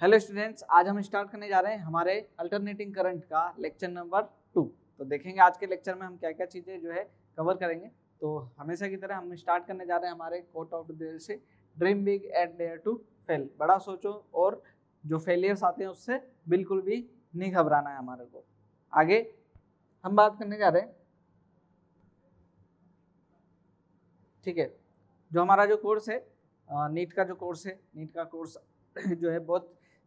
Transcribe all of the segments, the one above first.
Hello students, आज हम start करने जा रहे हैं हमारे अल्टरनेटिंग करंट का लेक्चर नंबर 2। तो देखेंगे आज के लेक्चर में हम क्या क्या चीज़ें जो है कवर करेंगे। तो हमेशा की तरह हम स्टार्ट करने जा रहे हैं हमारे कोट ऑफ द से dream big and dare to fail. बड़ा सोचो और जो फेलियर्स आते हैं उससे बिल्कुल भी नहीं घबराना है हमारे को। आगे हम बात करने जा रहे हैं, ठीक है, जो हमारा जो कोर्स है नीट का जो कोर्स है, नीट का कोर्स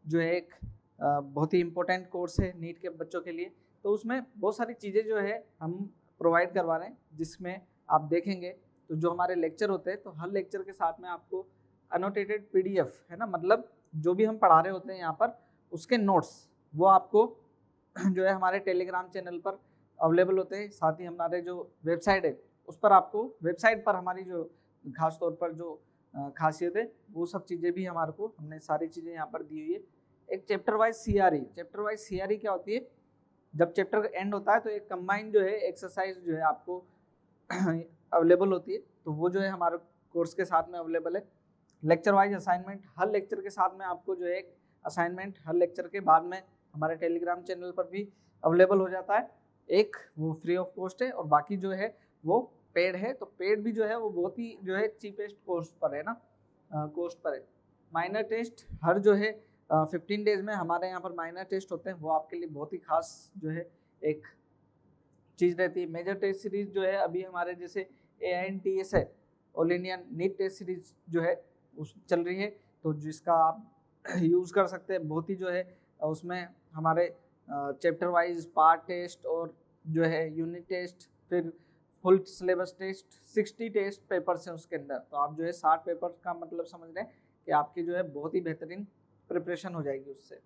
जो है एक बहुत ही इम्पोर्टेंट कोर्स है नीट के बच्चों के लिए। तो उसमें बहुत सारी चीज़ें जो है हम प्रोवाइड करवा रहे हैं, जिसमें आप देखेंगे तो जो हमारे लेक्चर होते हैं तो हर लेक्चर के साथ में आपको अनोटेटेड पीडीएफ है ना, मतलब जो भी हम पढ़ा रहे होते हैं यहाँ पर उसके नोट्स वो आपको जो है हमारे टेलीग्राम चैनल पर अवेलेबल होते हैं। साथ ही हमारे जो वेबसाइट है उस पर आपको वेबसाइट पर हमारी जो खास तौर पर जो खासियत है वो सब चीज़ें भी हमारे को हमने सारी चीज़ें यहाँ पर दी हुई है। एक चैप्टर वाइज सीआरई क्या होती है, जब चैप्टर एंड होता है तो एक कंबाइंड जो है एक्सरसाइज जो है आपको अवेलेबल होती है, तो वो जो है हमारे कोर्स के साथ में अवेलेबल है। लेक्चर वाइज असाइनमेंट, हर लेक्चर के साथ में आपको जो है एक असाइनमेंट हर लेक्चर के बाद में हमारे टेलीग्राम चैनल पर भी अवेलेबल हो जाता है। एक वो फ्री ऑफ कॉस्ट है और बाकी जो है वो पेड है। तो पेड भी जो है वो बहुत ही जो है चीपेस्ट कोर्स पर है ना, कॉस्ट पर है। माइनर टेस्ट हर जो है 15 डेज में हमारे यहाँ पर माइनर टेस्ट होते हैं, वो आपके लिए बहुत ही खास जो है एक चीज़ रहती है। मेजर टेस्ट सीरीज जो है अभी हमारे जैसे AINTS है, all Indian NEET test series जो है उस चल रही है, तो जिसका आप यूज़ कर सकते हैं। बहुत ही जो है उसमें हमारे चैप्टर वाइज पार्ट टेस्ट और जो है यूनिट टेस्ट, फिर full syllabus test, 60 test papers हैं उसके अंदर। तो आप जो है 60 पेपर का मतलब समझ रहे हैं कि आपकी जो है बहुत ही बेहतरीन प्रिपरेशन हो जाएगी उससे।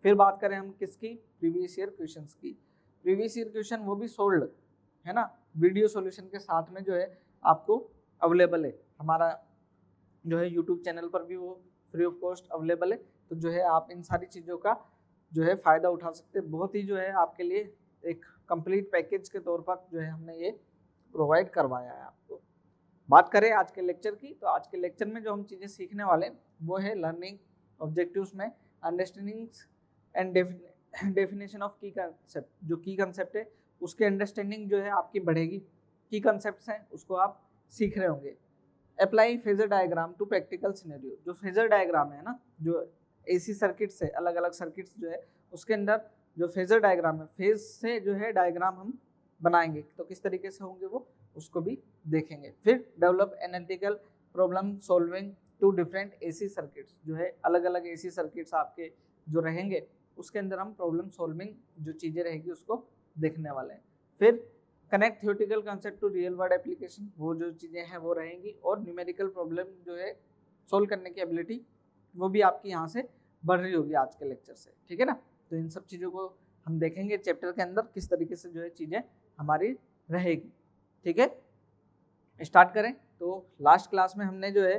फिर बात करें हम किसकी, प्रीवियस ईयर क्वेश्चंस की। प्रीवियस ईयर क्वेश्चन वो भी सोल्ड है ना, वीडियो सॉल्यूशन के साथ में जो है आपको अवेलेबल है। हमारा जो है यूट्यूब चैनल पर भी वो फ्री ऑफ कॉस्ट अवेलेबल है। तो जो है आप इन सारी चीज़ों का जो है फ़ायदा उठा सकते हैं। बहुत ही जो है आपके लिए एक कंप्लीट पैकेज के तौर पर जो है हमने ये प्रोवाइड करवाया है आपको। बात करें आज के लेक्चर की, तो आज के लेक्चर में जो हम चीज़ें सीखने वाले हैं वो है लर्निंग ऑब्जेक्टिव्स में अंडरस्टैंडिंग्स एंड डेफिनेशन ऑफ की कंसेप्ट। जो की कंसेप्ट है उसके अंडरस्टैंडिंग जो है आपकी बढ़ेगी। की कंसेप्ट्स हैं उसको आप सीख रहे होंगे। Apply phasor diagram to practical scenario. जो फेजर डायग्राम है ना, जो AC सर्किट्स है, अलग अलग सर्किट्स जो है उसके अंदर जो फेजर डायग्राम है, फेज से जो है डायग्राम हम बनाएंगे तो किस तरीके से होंगे वो उसको भी देखेंगे। फिर develop analytical problem solving to different AC circuits. जो है अलग अलग AC सर्किट्स आपके जो रहेंगे उसके अंदर हम प्रॉब्लम सॉल्विंग जो चीज़ें रहेगी उसको देखने वाले हैं। फिर connect theoretical concept to real world application, वो जो चीज़ें हैं वो रहेंगी। और न्यूमेरिकल प्रॉब्लम जो है सोल्व करने की एबिलिटी वो भी आपकी यहाँ से बढ़ रही होगी आज के लेक्चर से, ठीक है ना। तो इन सब चीज़ों को हम देखेंगे चैप्टर के अंदर किस तरीके से जो है चीज़ें हमारी रहेगी, ठीक है। स्टार्ट करें तो लास्ट क्लास में हमने जो है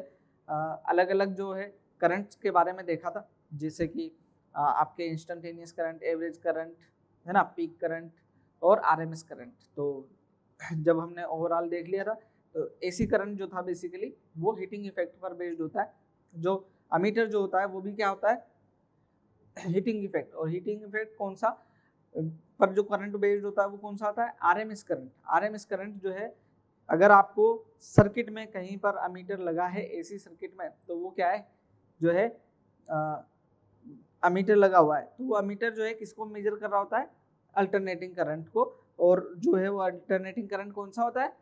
अलग अलग जो है करंट्स के बारे में देखा था, जैसे कि आपके इंस्टेंटेनियस करंट, एवरेज करंट है ना, पीक करंट और RMS करंट। तो जब हमने ओवरऑल देख लिया था तो AC करंट जो था बेसिकली वो हीटिंग इफेक्ट पर बेस्ड होता है। जो अमीटर जो होता है वो भी क्या होता है, हीटिंग इफेक्ट। और हीटिंग इफेक्ट कौन सा पर जो करंट बेस्ड होता है वो कौन सा आता है, RMS करंट। RMS करंट जो है अगर आपको सर्किट में कहीं पर अमीटर लगा है AC सर्किट में, तो वो क्या है जो है अमीटर लगा हुआ है, तो वो अमीटर जो है किसको मेजर कर रहा होता है, अल्टरनेटिंग करंट को। और जो है वो अल्टरनेटिंग करंट कौन सा होता है,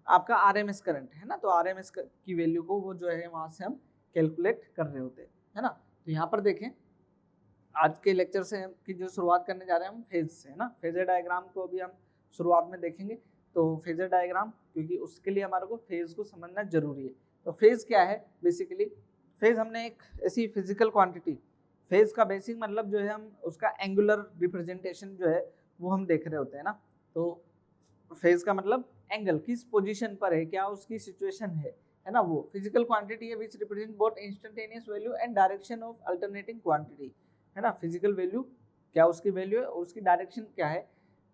आपका RMS करंट है ना। तो RMS की वैल्यू को वो जो है वहाँ से हम कैलकुलेट कर रहे होते हैं, है ना। तो यहाँ पर देखें आज के लेक्चर से की जो शुरुआत करने जा रहे हैं हम फेज से, है ना। फेजर डायग्राम को भी हम शुरुआत में देखेंगे। तो फेजर डायग्राम, क्योंकि उसके लिए हमारे को फेज को समझना जरूरी है। तो फेज क्या है बेसिकली, फेज हमने एक ऐसी फिजिकल क्वांटिटी, फेज का बेसिक मतलब जो है हम उसका एंगुलर रिप्रेजेंटेशन जो है वो हम देख रहे होते हैं ना। तो फेज का मतलब एंगल, किस पोजीशन पर है, क्या उसकी सिचुएशन है ना। वो फिजिकल क्वांटिटी है which represent both instantaneous value and direction of alternating quantity, है ना। फिजिकल वैल्यू क्या उसकी वैल्यू है और उसकी डायरेक्शन क्या है,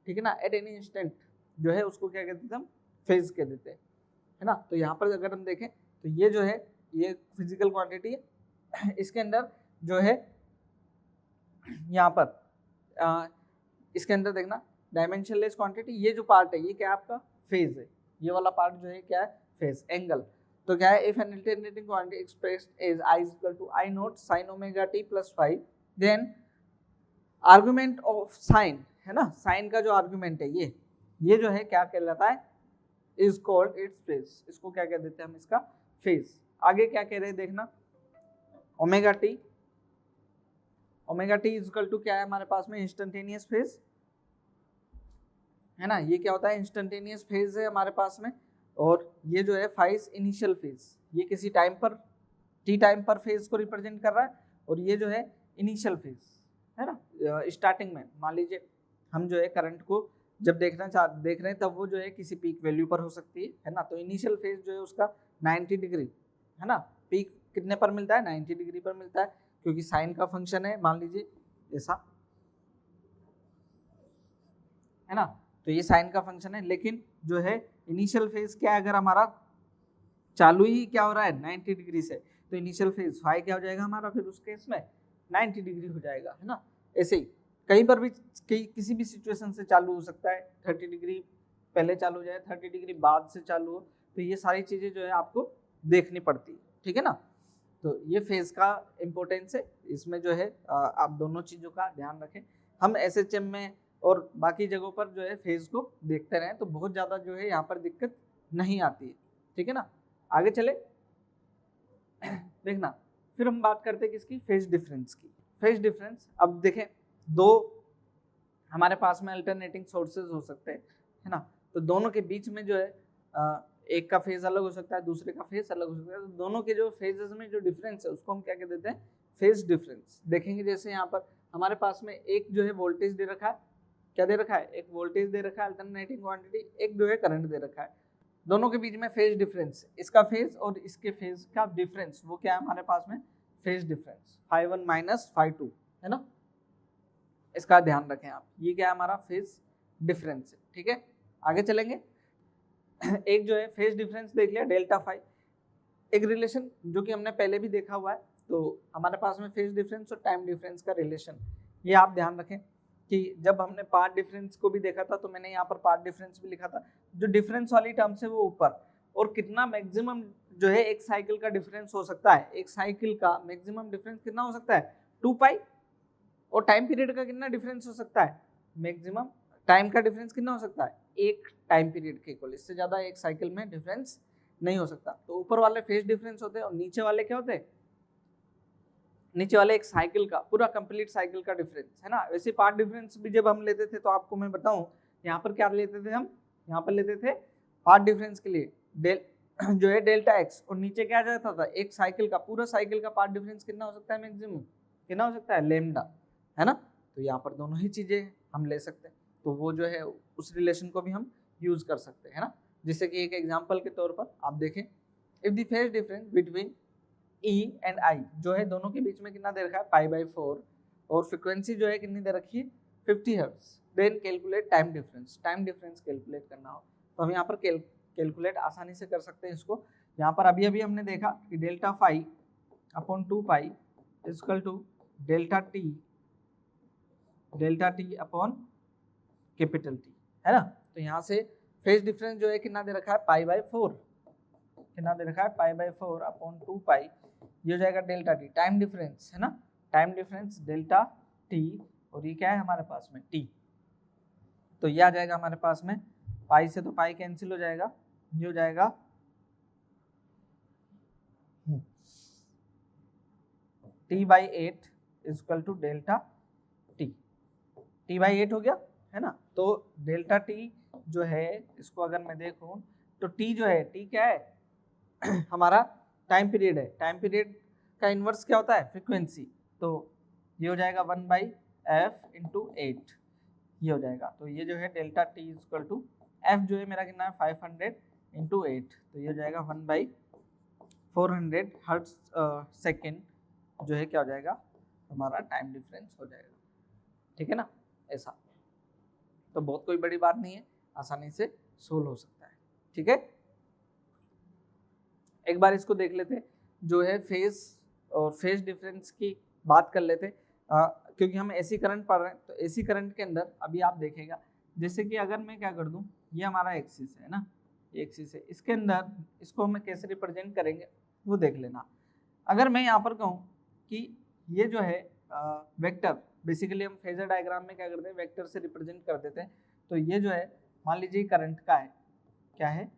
ठीक है ना। एट एनी इंस्टेंट जो है उसको क्या कहते हैं हम, फेज कह देते हैं, है ना। तो यहाँ पर अगर हम देखें तो ये जो है ये फिजिकल क्वांटिटी है, इसके अंदर जो है यहाँ पर इसके अंदर देखना डायमेंशनलेस क्वांटिटी, ये जो पार्ट है ये क्या है आपका फेज है, ये वाला पार्ट जो है क्या है फेज एंगल। तो क्या है if an alternating quantity expressed as I = I naught sin omega t + 5 then argument of sine है ना, साइन का जो आर्गुमेंट है ये जो है क्या कहलाता है इज कॉल्ड इट्स फेज, इसको क्या कह देते हैं हम इसका फेज। आगे क्या कह रहे हैं देखना ओमेगा टी इक्वल टू क्या है हमारे पास में इंस्टेंटेनियस फेज है ना, ये क्या होता है इंस्टेंटेनियस फेज है हमारे पास में, और ये जो है फाइज इनिशियल फेज, ये किसी टाइम पर टी टाइम पर फेज को रिप्रेजेंट कर रहा है, और ये जो है इनिशियल फेज है ना स्टार्टिंग में। मान लीजिए हम जो है करंट को जब देख रहे हैं तब वो जो है किसी पीक वैल्यू पर हो सकती है ना, तो इनिशियल फेज जो है उसका 90 डिग्री है ना, पीक कितने पर मिलता है 90 डिग्री पर मिलता है, क्योंकि साइन का फंक्शन है मान लीजिए ऐसा है ना, तो ये साइन का फंक्शन है। लेकिन जो है इनिशियल फेज क्या है, अगर हमारा चालू ही क्या हो रहा है 90 डिग्री से, तो इनिशियल फेज फाई क्या हो जाएगा हमारा फिर उस केस में 90 डिग्री हो जाएगा है ना। ऐसे ही कहीं पर भी किसी भी सिचुएशन से चालू हो सकता है, 30 डिग्री पहले चालू हो जाए 30 डिग्री बाद से चालू हो, तो ये सारी चीज़ें जो है आपको देखनी पड़ती है, ठीक है ना। तो ये फेज का इम्पोर्टेंस है, इसमें जो है आप दोनों चीज़ों का ध्यान रखें। हम SHM में और बाकी जगहों पर जो है फेज को देखते रहें तो बहुत ज़्यादा जो है यहाँ पर दिक्कत नहीं आती है, ठीक है ना। आगे चले देखना, फिर हम बात करते हैं किसकी फेज डिफरेंस की। फेज डिफरेंस अब देखें, दो हमारे पास में अल्टरनेटिंग सोर्सेज हो सकते हैं है ना, तो दोनों के बीच में जो है एक का फेज अलग हो सकता है, दूसरे का फेज अलग हो सकता है, तो दोनों के जो फेजेस में जो डिफरेंस है उसको हम क्या कह देते हैं फेज डिफरेंस। देखेंगे जैसे यहाँ पर हमारे पास में एक जो है वोल्टेज दे रखा है, क्या दे रखा है एक वोल्टेज दे रखा है अल्टरनेटिंग क्वांटिटी, एक जो है करंट दे रखा है, दोनों के बीच में फेज डिफरेंस, इसका फेज और इसके फेज का डिफरेंस वो क्या है हमारे पास में फेज डिफरेंस φ1 - φ2 है ना, इसका ध्यान रखें आप, ये क्या है हमारा फेज डिफरेंस है, ठीक है। आगे चलेंगे एक जो है फेज डिफरेंस देख लिया डेल्टा फाई, एक रिलेशन जो कि हमने पहले भी देखा हुआ है, तो हमारे पास में फेज डिफरेंस और टाइम डिफरेंस का रिलेशन, ये आप ध्यान रखें कि जब हमने पार्ट डिफरेंस को भी देखा था तो मैंने यहाँ पर पार्ट डिफरेंस भी लिखा था, जो डिफरेंस वाली टर्म्स है वो ऊपर, और कितना मैक्सिमम जो है एक साइकिल का डिफरेंस हो सकता है, एक साइकिल का मैक्सिमम डिफरेंस कितना हो सकता है 2 पाई, और टाइम पीरियड का कितना डिफरेंस हो सकता है मैक्सिमम टाइम का डिफरेंस कितना हो सकता है एक टाइम पीरियड के इक्वल, इससे ज्यादा एक साइकिल में डिफरेंस नहीं हो सकता। तो ऊपर वाले फेज डिफरेंस होते हैं और नीचे वाले क्या होते हैं, नीचे वाले एक साइकिल का पूरा कंप्लीट साइकिल का डिफरेंस है ना। वैसे पार्ट डिफरेंस भी जब हम लेते थे तो आपको मैं बताऊं यहाँ पर क्या लेते थे हम, यहाँ पर लेते थे पार्ट डिफरेंस के लिए जो है डेल्टा एक्स, और नीचे क्या जाता था एक साइकिल का पूरा साइकिल का पार्ट डिफरेंस कितना हो सकता है मैक्सिमम कितना हो सकता है लेमडा है ना। तो यहाँ पर दोनों ही चीजें हम ले सकते हैं, तो वो जो है उस रिलेशन को भी हम यूज कर सकते हैं ना। जैसे कि एक एग्जांपल के तौर पर आप देखें, if the phase difference between E and I जो है दोनों के बीच में कितना दे रखा है π/4, और फ्रीक्वेंसी जो है कितनी दे रखी है 50 hertz, then calculate time difference calculate करना हो तो हम यहाँ पर कैलकुलेट आसानी से कर सकते हैं इसको। यहाँ पर अभी हमने देखा कि delta phi upon 2 pi equal to delta T upon capital T है ना। तो यहाँ से फेज डिफरेंस जो है कितना दे रखा है π/4, कितना दे रखा है π/4 अपॉन 2 पाई, ये हो जाएगा डेल्टा टी, टाइम डिफरेंस है ना, टाइम डिफरेंस डेल्टा टी, और ये क्या है हमारे पास में टी, तो ये आ जाएगा हमारे पास में पाई से तो पाई कैंसिल हो जाएगा, ये हो जाएगा t/8 equal to delta t/8 हो गया है ना। तो डेल्टा टी जो है इसको अगर मैं देखूं तो टी जो है टी क्या है हमारा टाइम पीरियड है, टाइम पीरियड का इन्वर्स क्या होता है फ्रीक्वेंसी, तो ये हो जाएगा 1/f × 8, ये हो जाएगा। तो ये जो है delta T equal to F जो है मेरा कितना है 500 × 8, तो ये हो जाएगा 1/400 हर्ट्ज सेकेंड जो है क्या हो जाएगा हमारा टाइम डिफरेंस हो जाएगा, ठीक है ना। ऐसा तो बहुत कोई बड़ी बात नहीं है, आसानी से सोल्व हो सकता है, ठीक है। एक बार इसको देख लेते जो है फेज और फेज डिफरेंस की बात कर लेते। क्योंकि हम एसी करंट पढ़ रहे हैं, तो एसी करंट के अंदर अभी आप देखेगा, जैसे कि अगर मैं क्या कर दूं, ये हमारा एक्सिस है ना, एक्सिस है, इसके अंदर इसको हम कैसे रिप्रेजेंट करेंगे वो देख लेना। अगर मैं यहाँ पर कहूँ कि ये जो है वेक्टर, बेसिकली हम फेजर डायग्राम में क्या करते हैं, वेक्टर से रिप्रेजेंट कर देते हैं। तो ये जो है मान लीजिए करंट का है, क्या है,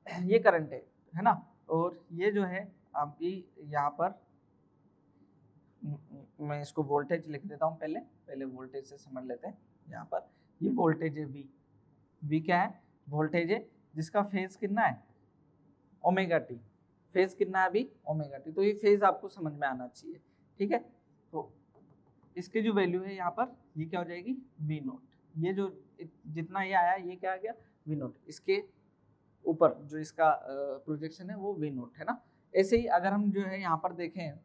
ये करंट है ना, और ये जो है अभी यहाँ पर मैं इसको वोल्टेज लिख देता हूँ, पहले वोल्टेज से समझ लेते हैं। यहाँ पर ये वोल्टेज है V क्या है, वोल्टेज है जिसका फेज कितना है, ओमेगा टी, फेज कितना है अभी, ओमेगा टी। तो ये फेज आपको समझ में आना चाहिए, ठीक है। तो इसकी जो वैल्यू है यहाँ पर, ये क्या हो जाएगी, V नोट। ये जो जितना ये आया, ये क्या आ गया, V नोट। इसके ऊपर जो इसका प्रोजेक्शन है वो V नोट है ना। ऐसे ही अगर हम जो है यहाँ पर देखें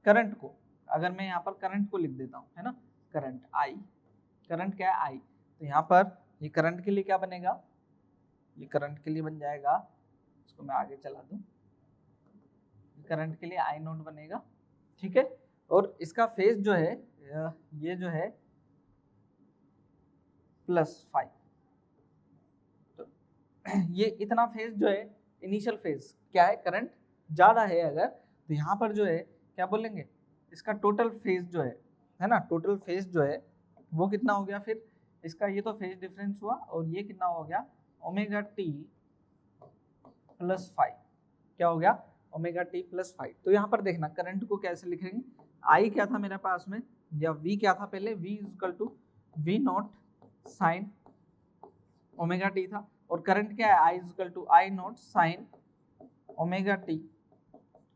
करंट को, अगर मैं यहाँ पर करंट को लिख देता हूँ, है ना, करंट I, करंट क्या है I, तो यहाँ पर ये करंट के लिए क्या बनेगा, ये करंट के लिए बन जाएगा, इसको मैं आगे चला दूँ, करंट के लिए I नोट बनेगा, ठीक है। और इसका फेज जो है, ये जो है +5, तो ये इतना फेज जो है, इनिशियल फेज क्या है, करंट ज़्यादा है अगर, तो यहाँ पर जो है क्या बोलेंगे, इसका टोटल फेज जो है ना, टोटल फेज जो है वो कितना हो गया, फिर इसका ये तो फेज डिफरेंस हुआ, और ये कितना हो गया, ओमेगा टी +5, क्या हो गया, ओमेगा टी +5। तो यहाँ पर देखना करंट को कैसे लिखेंगे, आई क्या था मेरे पास में, या वी क्या था पहले, V = V not sine omega T था, और करंट क्या है, I not sine omega T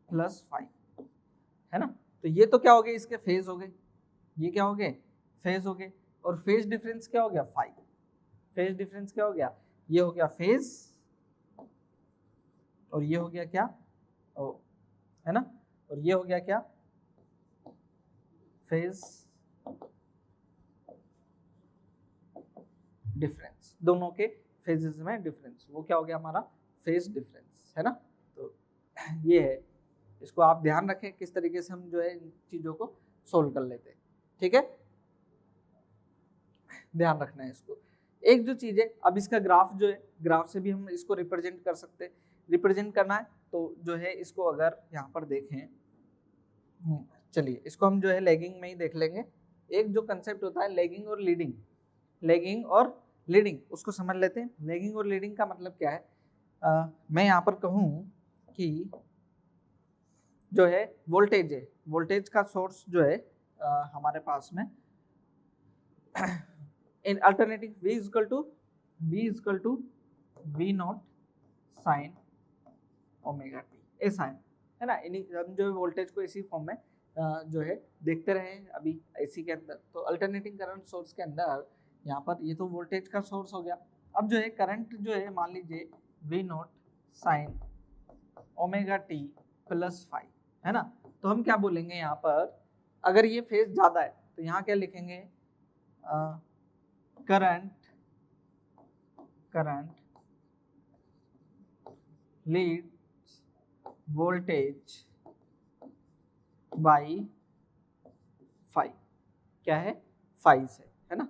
+5, है ना। तो ये तो क्या हो गए, इसके फेज हो गए, ये क्या हो गए, फेज हो गए, और फेज डिफरेंस क्या हो गया, 5, फेज डिफरेंस क्या हो गया, ये हो गया फेज, और ये हो गया क्या, है ना, और ये हो गया क्या, फेज डिफरेंस, दोनों के फेजेस में डिफरेंस, वो क्या हो गया हमारा फेज डिफरेंस, है ना। तो ये है, इसको आप ध्यान रखें किस तरीके से हम जो है इन चीजों को सोल्व कर लेते हैं, ठीक है, ध्यान रखना है इसको। एक जो चीज है, अब इसका ग्राफ जो है, ग्राफ से भी हम इसको रिप्रेजेंट कर सकते हैं। रिप्रेजेंट करना है तो जो है इसको अगर यहाँ पर देखें, चलिए इसको हम जो है लैगिंग में ही देख लेंगे। एक जो कंसेप्ट होता है लैगिंग और लीडिंग, लैगिंग और लीडिंग, उसको समझ लेते हैं। लैगिंग और लीडिंग का मतलब क्या है, मैं यहाँ पर कहूँ कि जो है वोल्टेज है, वोल्टेज का सोर्स जो है हमारे पास में इन alternative V not sine omega T, ऐसा है ना। हम जो वोल्टेज को इसी फॉर्म में जो है देखते रहे अभी एसी के अंदर। तो अल्टरनेटिंग करंट सोर्स के अंदर यहाँ पर ये तो वोल्टेज का सोर्स हो गया। अब जो है करंट जो है मान लीजिए V not sine omega T +5, है ना। तो हम क्या बोलेंगे यहाँ पर, अगर ये फेज ज़्यादा है तो यहाँ क्या लिखेंगे, करंट लीड्स वोल्टेज बाई 5, क्या है 5 से, है ना,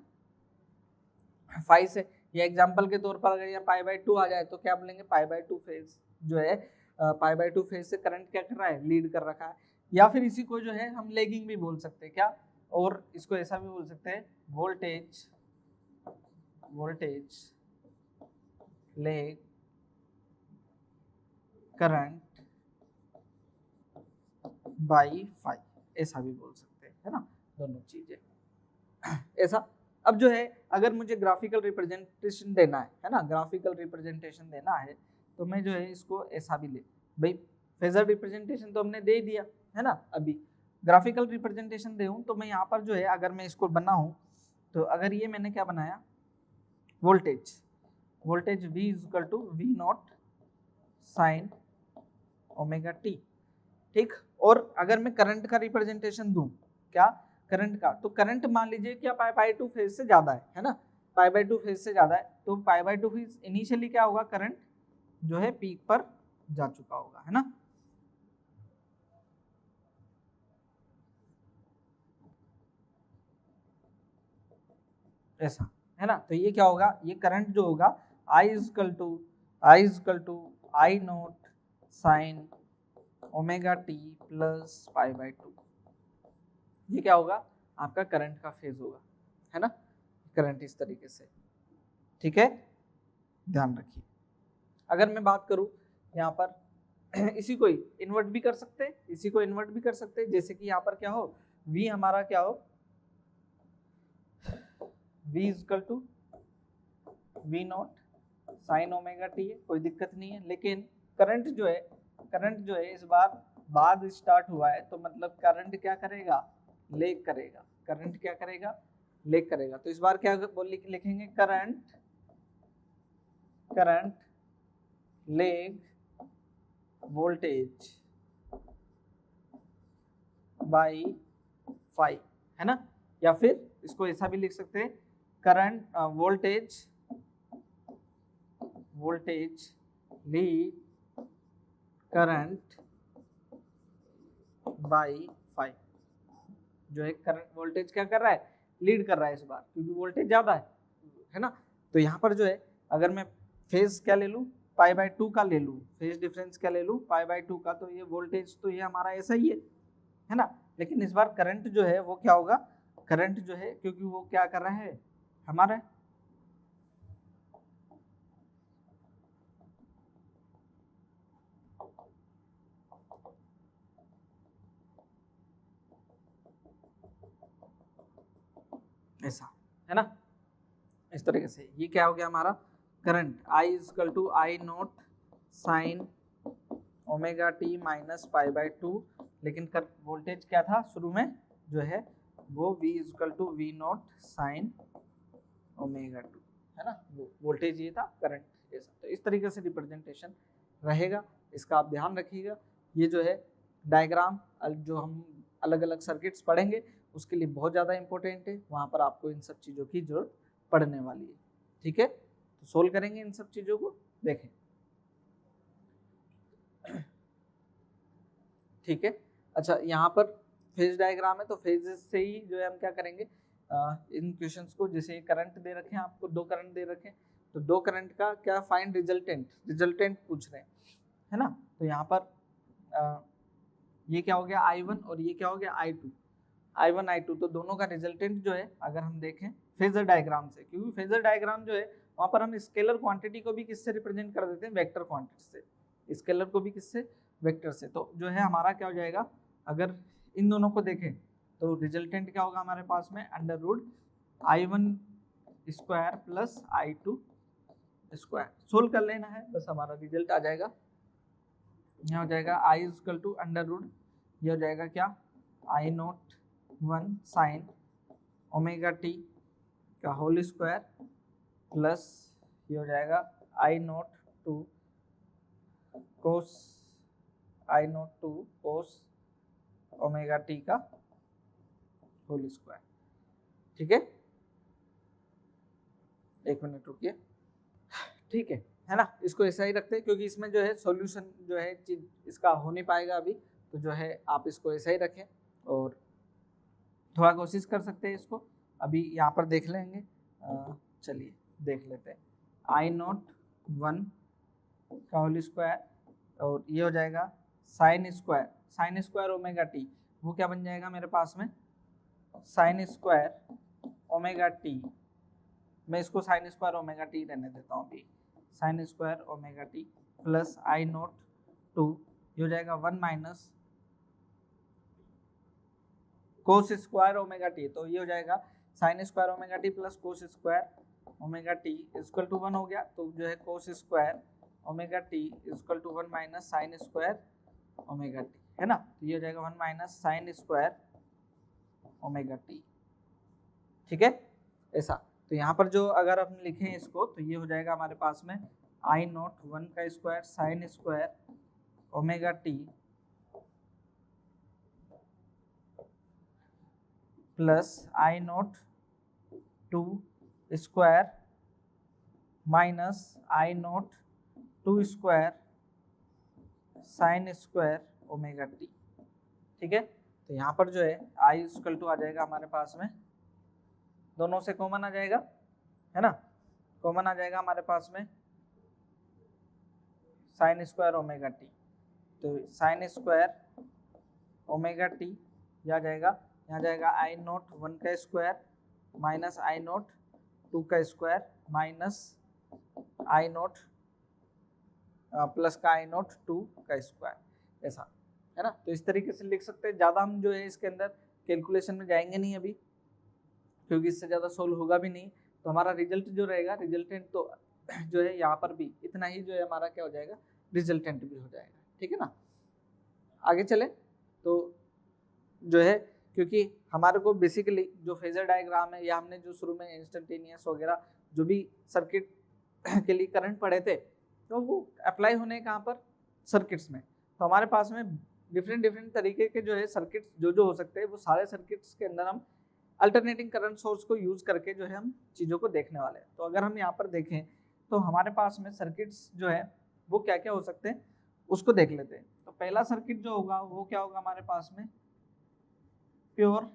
5 से। ये एग्जांपल के तौर पर अगर यहाँ π/2 आ जाए तो क्या बोलेंगे, π/2 फेज जो है, π/2 फेज से करंट क्या कर रहा है, लीड कर रखा है। या फिर इसी को जो है हम लैगिंग भी बोल सकते हैं क्या, और इसको ऐसा भी बोल सकते हैं, वोल्टेज लैग करंट बाई 5, ऐसा भी बोल सकते हैं, है ना, दोनों चीजें ऐसा। अब जो है अगर मुझे ग्राफिकल रिप्रेजेंटेशन देना है ना, ग्राफिकल रिप्रेजेंटेशन देना है तो मैं जो है इसको ऐसा भी ले, भाई फेजर रिप्रेजेंटेशन तो हमने दे दिया है ना, अभी ग्राफिकल रिप्रेजेंटेशन दूँ तो मैं यहाँ पर जो है अगर मैं इसको बनाऊँ तो अगर ये मैंने क्या बनाया, voltage V = V not sine omega T, ठीक। और अगर मैं करंट का रिप्रेजेंटेशन दूं, क्या करंट का, तो करंट मान लीजिए क्या π/2 फेज से ज्यादा है ना, π/2 फेज से ज्यादा है, तो π/2 फेज इनिशियली क्या होगा, करंट जो है पीक पर जा चुका होगा, है ना। ऐसा है ना। तो ये क्या होगा, ये करंट जो होगा I is equal to I not sine omega T plus pi by 2, ये क्या होगा आपका करंट का फेज होगा, है ना। करंट इस तरीके से, ठीक है, ध्यान रखिए। अगर मैं बात करूं यहाँ पर इसी को इन्वर्ट भी कर सकते हैं, इसी को इन्वर्ट भी कर सकते हैं, जैसे कि यहाँ पर क्या हो, V हमारा क्या हो, V is equal to V not sine omega T है, कोई दिक्कत नहीं है। लेकिन करंट जो है इस बार बाद स्टार्ट हुआ है, तो मतलब करंट क्या करेगा, लेग करेगा, करंट क्या करेगा, लेग करेगा। तो इस बार क्या लिखेंगे, current lag voltage by phi, है ना। या फिर इसको ऐसा भी लिख सकते हैं, current voltage lead current by phi, जो है करंट वोल्टेज क्या कर रहा है, लीड कर रहा है इस बार, क्योंकि वोल्टेज ज्यादा है ना। तो यहाँ पर जो है अगर मैं फेज क्या ले लूँ, पाई बाई 2 का ले लूँ, फेज डिफरेंस क्या ले लूँ, पाई बाई 2 का, तो ये वोल्टेज तो ये हमारा ऐसा ही है ना। लेकिन इस बार करंट जो है वो क्या होगा, करंट जो है क्योंकि वो क्या कर रहा है हमारा, ऐसा है ना, इस तरीके से ये क्या हो गया हमारा current I is equal to I not sine omega T minus pi by 2, लेकिन वोल्टेज क्या था शुरू में जो है वो V is equal to V not sine omega 2, है ना, वो वोल्टेज ये था, करंट ऐसा। तो इस तरीके से रिप्रेजेंटेशन रहेगा, इसका आप ध्यान रखिएगा। ये जो है डायग्राम जो हम अलग अलग सर्किट्स पढ़ेंगे उसके लिए बहुत ज़्यादा इंपॉर्टेंट है, वहाँ पर आपको इन सब चीज़ों की जरूरत पड़ने वाली है, ठीक है। तो सोल्व करेंगे इन सब चीज़ों को, देखें, ठीक है। अच्छा, यहाँ पर फेज डायग्राम है, तो फेजेस से ही जो है हम क्या करेंगे, इन क्वेश्चंस को, जैसे करंट दे रखे हैं आपको, 2 करंट दे रखे हैं, तो 2 करंट का क्या फाइंड रिजल्टेंट पूछ रहे हैं, है ना। तो यहाँ पर ये क्या हो गया I1 और ये क्या हो गया I2, तो दोनों का रिजल्टेंट जो है अगर हम देखें फेजर डायग्राम से, क्योंकि फेजर डायग्राम जो है वहाँ पर हम स्केलर क्वांटिटी को भी किससे रिप्रेजेंट कर देते हैं, वेक्टर क्वांटिटी से, स्केलर को भी किससे, वेक्टर से। तो जो है हमारा क्या हो जाएगा, अगर इन दोनों को देखें तो रिजल्टेंट क्या होगा हमारे पास में, under root I1 square plus I2 square, solve कर लेना है बस, हमारा रिजल्ट आ जाएगा, यहाँ हो जाएगा I is equal to under root, ये हो जाएगा क्या, I not 1 sine omega T का होल स्क्वायर प्लस ये हो जाएगा I not 2 cos omega T का होल स्क्वायर, ठीक है। 1 मिनट रुकिए, ठीक है ना। इसको ऐसा ही रखते हैं क्योंकि इसमें जो है सॉल्यूशन जो है इसका हो नहीं पाएगा अभी, तो जो है आप इसको ऐसा ही रखें और थोड़ा कोशिश कर सकते हैं इसको, अभी यहाँ पर देख लेंगे, चलिए देख लेते हैं, I नॉट 1 का होल स्क्वायर और ये हो जाएगा साइन स्क्वायर ओमेगा टी, वो क्या बन जाएगा मेरे पास में, साइन स्क्वायर ओमेगा टी, मैं इसको साइन स्क्वायर ओमेगा टी रहने देता हूँ अभी, sine square omega T plus I not 2, ये हो जाएगा 1 minus cos square omega T, तो ये हो जाएगा sine square omega T plus cos square omega T equal to 1 हो गया, तो जो है cos square omega T equal to 1 minus sine square omega T, है ना। तो ये हो जाएगा 1 minus sine square omega T, ठीक है, ऐसा। तो यहाँ पर जो अगर हम लिखें इसको तो ये हो जाएगा हमारे पास में I नॉट 1 का square sine square omega T plus I not 2 square minus I not 2 square sine square omega T, ठीक है। तो यहाँ पर जो है I इक्वल टू आ जाएगा हमारे पास में, दोनों से कॉमन आ जाएगा है ना, कॉमन आ जाएगा हमारे पास में साइन स्क्वायर ओमेगा टी। तो साइन स्क्वायर ओमेगा टी यहाँ जाएगा आई नोट 1 का स्क्वायर माइनस आई नोट 2 का स्क्वायर माइनस आई नोट प्लस का आई नोट 2 का स्क्वायर, ऐसा है ना। तो इस तरीके से लिख सकते हैं। ज़्यादा हम जो है इसके अंदर कैलकुलेशन में जाएंगे नहीं अभी, क्योंकि इससे ज़्यादा सोल्व होगा भी नहीं। तो हमारा रिजल्ट जो रहेगा, रिजल्टेंट तो जो है यहाँ पर भी इतना ही जो है हमारा क्या हो जाएगा, रिजल्टेंट भी हो जाएगा, ठीक है ना। आगे चले तो जो है, क्योंकि हमारे को बेसिकली जो फेजर डायग्राम है, या हमने जो शुरू में इंस्टेंटेनियस वगैरह जो भी सर्किट के लिए करंट पढ़े थे, तो वो अप्लाई होने कहाँ पर, सर्किट्स में। तो हमारे पास में डिफरेंट तरीके के जो है सर्किट्स जो हो सकते हैं, वो सारे सर्किट्स के अंदर हम अल्टरनेटिंग करंट सोर्स को यूज करके जो है हम चीज़ों को देखने वाले हैं। तो अगर हम यहाँ पर देखें तो हमारे पास में सर्किट्स जो है वो क्या क्या हो सकते हैं, उसको देख लेते हैं। तो पहला सर्किट जो होगा वो क्या होगा हमारे पास में, प्योर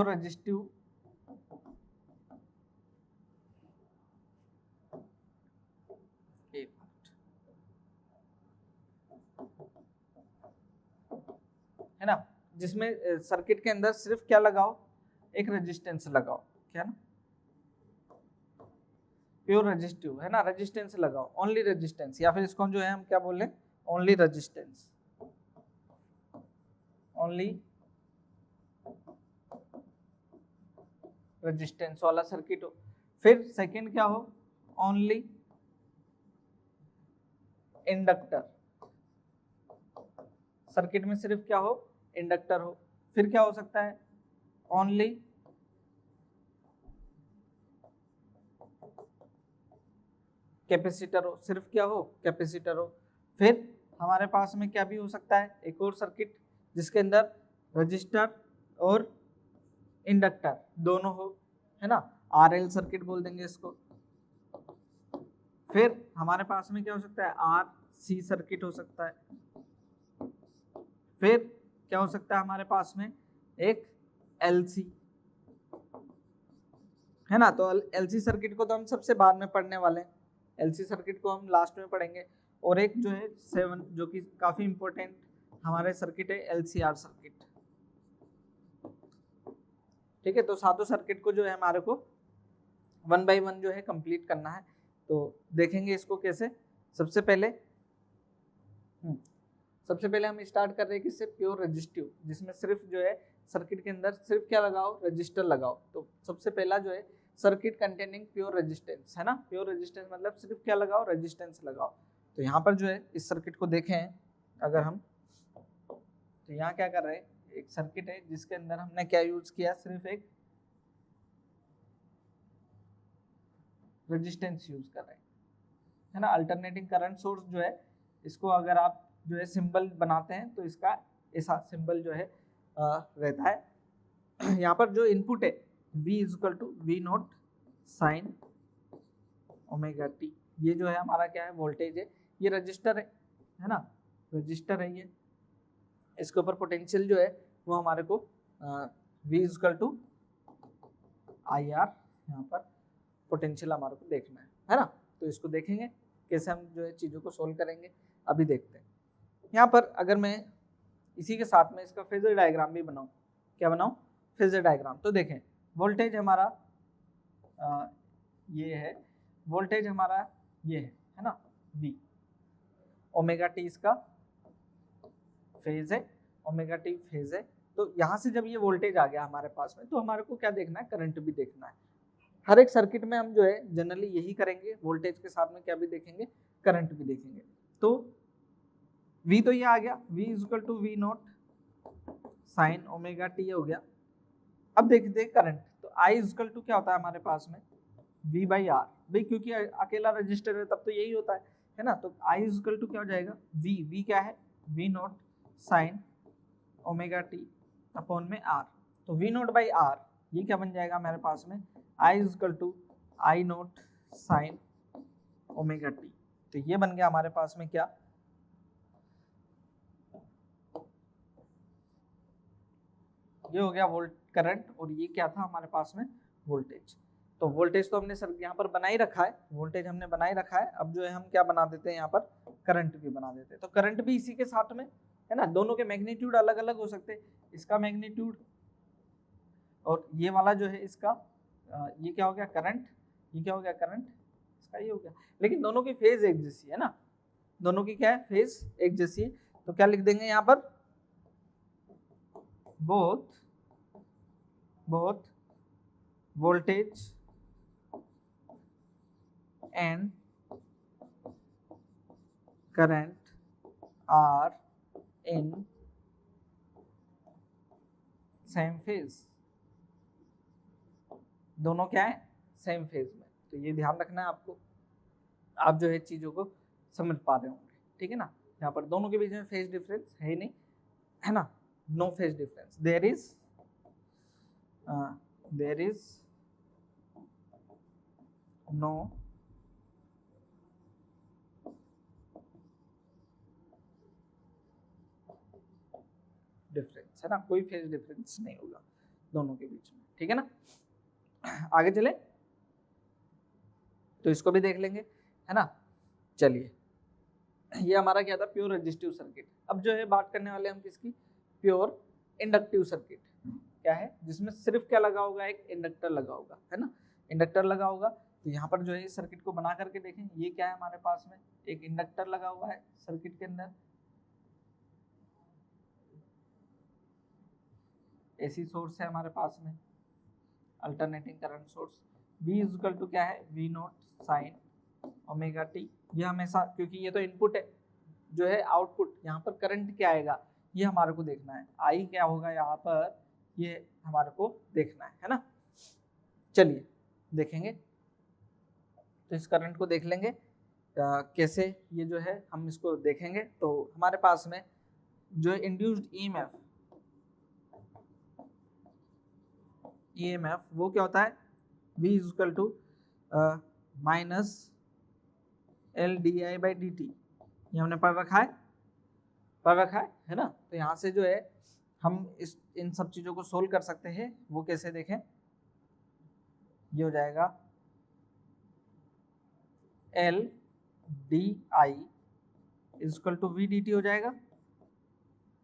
रेजिस्टिव है ना, जिसमें सर्किट के अंदर सिर्फ क्या लगाओ, एक रेजिस्टेंस लगाओ, क्या ना, प्योर रेजिस्टिव है ना, रेजिस्टेंस लगाओ, ओनली रेजिस्टेंस, या फिर इसको जो है हम क्या बोल रहे हैं, ओनली रेजिस्टेंस, ओनली रेजिस्टेंस वाला सर्किट हो। फिर सेकंड क्या हो, ओनली इंडक्टर, सर्किट में सिर्फ क्या हो, इंडक्टर हो। फिर क्या हो सकता है, ओनली कैपेसिटर हो, सिर्फ क्या हो, कैपेसिटर हो। फिर हमारे पास में क्या भी हो सकता है, एक और सर्किट जिसके अंदर रजिस्टर और इंडक्टर दोनों हो, है ना, आरएल सर्किट बोल देंगे इसको। फिर हमारे पास में क्या हो सकता है, आरसी सर्किट हो सकता है। फिर क्या हो सकता है हमारे पास में, एक एलसी, है ना। तो एलसी सर्किट को तो हम सबसे बाद में पढ़ने वाले हैं, एलसी सर्किट को हम लास्ट में पढ़ेंगे। और एक जो है 7 जो कि काफी इंपॉर्टेंट हमारे सर्किट है, एलसीआर सर्किट, ठीक है। तो सातों सर्किट को जो है हमारे को 1 बाय 1 जो है कंप्लीट करना है। तो देखेंगे इसको कैसे। सबसे पहले हम स्टार्ट कर रहे हैं किससे, प्योर रेजिस्टिव, जिसमें सिर्फ जो है सर्किट के अंदर सिर्फ क्या लगाओ, रजिस्टर लगाओ। तो सबसे पहला जो है सर्किट कंटेनिंग प्योर रेजिस्टेंस, है ना, प्योर रेजिस्टेंस मतलब सिर्फ क्या लगाओ, रेजिस्टेंस लगाओ। तो यहाँ पर जो है इस सर्किट को देखें अगर हम, तो यहाँ क्या कर रहे हैं, एक सर्किट है जिसके अंदर हमने क्या यूज किया, सिर्फ एक रेजिस्टेंस यूज कर रहे हैं, है ना। अल्टरनेटिंग करंट सोर्स जो है, इसको अगर आप जो है सिंबल बनाते हैं तो इसका ऐसा सिंबल जो है रहता है। यहाँ पर जो इनपुट है V equal to V not sine omega T, ये जो है हमारा क्या है, वोल्टेज है, ये रजिस्टर है ना, रजिस्टर है ये। इसके ऊपर पोटेंशियल जो है वो हमारे को V equal to I R, यहाँ पर पोटेंशियल हमारे को देखना है ना। तो इसको देखेंगे कैसे हम जो है चीज़ों को सोल्व करेंगे, अभी देखते हैं। यहाँ पर अगर मैं इसी के साथ में इसका फेजर डायग्राम भी बनाऊँ, क्या बनाऊँ, फेजर डायग्राम। तो देखें वोल्टेज हमारा ये है, वोल्टेज हमारा ये है ना, V, ओमेगा टी इसका फेज है, ओमेगा टी फेज है। तो यहाँ से जब ये वोल्टेज आ गया हमारे पास में, तो हमारे को क्या देखना है, करंट भी देखना है। हर एक सर्किट में हम जो है जनरली यही करेंगे, वोल्टेज के साथ में क्या भी देखेंगे, करंट भी देखेंगे। तो V तो ये आ गया, V equal to V not sine omega T हो गया। अब देखते हैं करंट। तो I इक्वल टू क्या होता है हमारे पास में, V बाई आर, भाई क्योंकि अकेला रजिस्टर है तब तो यही होता है ना। तो I इक्वल टू क्या हो जाएगा, V क्या है, V not sine omega T upon में R। तो वी नॉट बाई आर ये क्या बन जाएगा हमारे पास में, I equal to I not sine omega T. तो ये बन गया हमारे पास में क्या, ये हो गया वोल्ट करंट, और ये क्या था हमारे पास में, वोल्टेज। तो वोल्टेज तो हमने सर यहाँ पर बना ही रखा है, वोल्टेज हमने बना ही रखा है। अब जो है हम क्या बना देते हैं यहाँ पर, करंट भी बना देते हैं। तो करंट भी इसी के साथ में है ना, दोनों के मैग्नीट्यूड अलग अलग हो सकते हैं, इसका मैग्नीट्यूड और ये वाला जो है इसका, ये क्या हो गया करंट, ये क्या हो गया करंट, इसका ये हो गया, लेकिन दोनों की फेज एक जैसी है ना, दोनों की क्या है, फेज एक जैसी है। तो क्या लिख देंगे यहाँ पर, both voltage and current are in same phase, दोनों क्या है, सेम फेज में। तो ये ध्यान रखना है आपको, आप जो है चीजों को समझ पा रहे होंगे, ठीक है ना। यहाँ पर दोनों के बीच में फेज डिफरेंस है ही नहीं, है ना, no phase difference, there is no difference, है ना, कोई फेज डिफरेंस नहीं होगा दोनों के बीच में, ठीक है ना। आगे चले, तो इसको भी देख लेंगे, है ना। चलिए, ये हमारा क्या था, प्योर रेजिस्टिव सर्किट। अब जो है बात करने वाले हम किसकी, प्योर इंडक्टिव सर्किट। क्या है, जिसमें सिर्फ क्या लगा होगा, एक इंडक्टर लगा होगा, है ना, इंडक्टर लगा होगा। तो यहाँ पर जो है इस सर्किट को बना करके देखें, ये क्या है हमारे पास में, एक इंडक्टर लगा हुआ है सर्किट के अंदर, एसी सोर्स है हमारे पास में, alternating current source, V equal to क्या है, V not sine omega T. ये हमेशा, क्योंकि ये तो इनपुट है, जो है आउटपुट, यहाँ पर करंट क्या आएगा ये हमारे को देखना है, आई क्या होगा यहाँ पर, ये हमारे को देखना है ना। चलिए देखेंगे, तो इस करंट को देख लेंगे कैसे, ये जो है हम इसको देखेंगे। तो हमारे पास में जो इंड्यूस्ड ईएमएफ वो क्या होता है, V equal to minus L D I by D T, ये हमने पढ़ रखा है ना। तो यहाँ से जो है हम इन सब चीज़ों को सोल्व कर सकते हैं, वो कैसे देखें, ये हो जाएगा L D I equal to V D T हो जाएगा,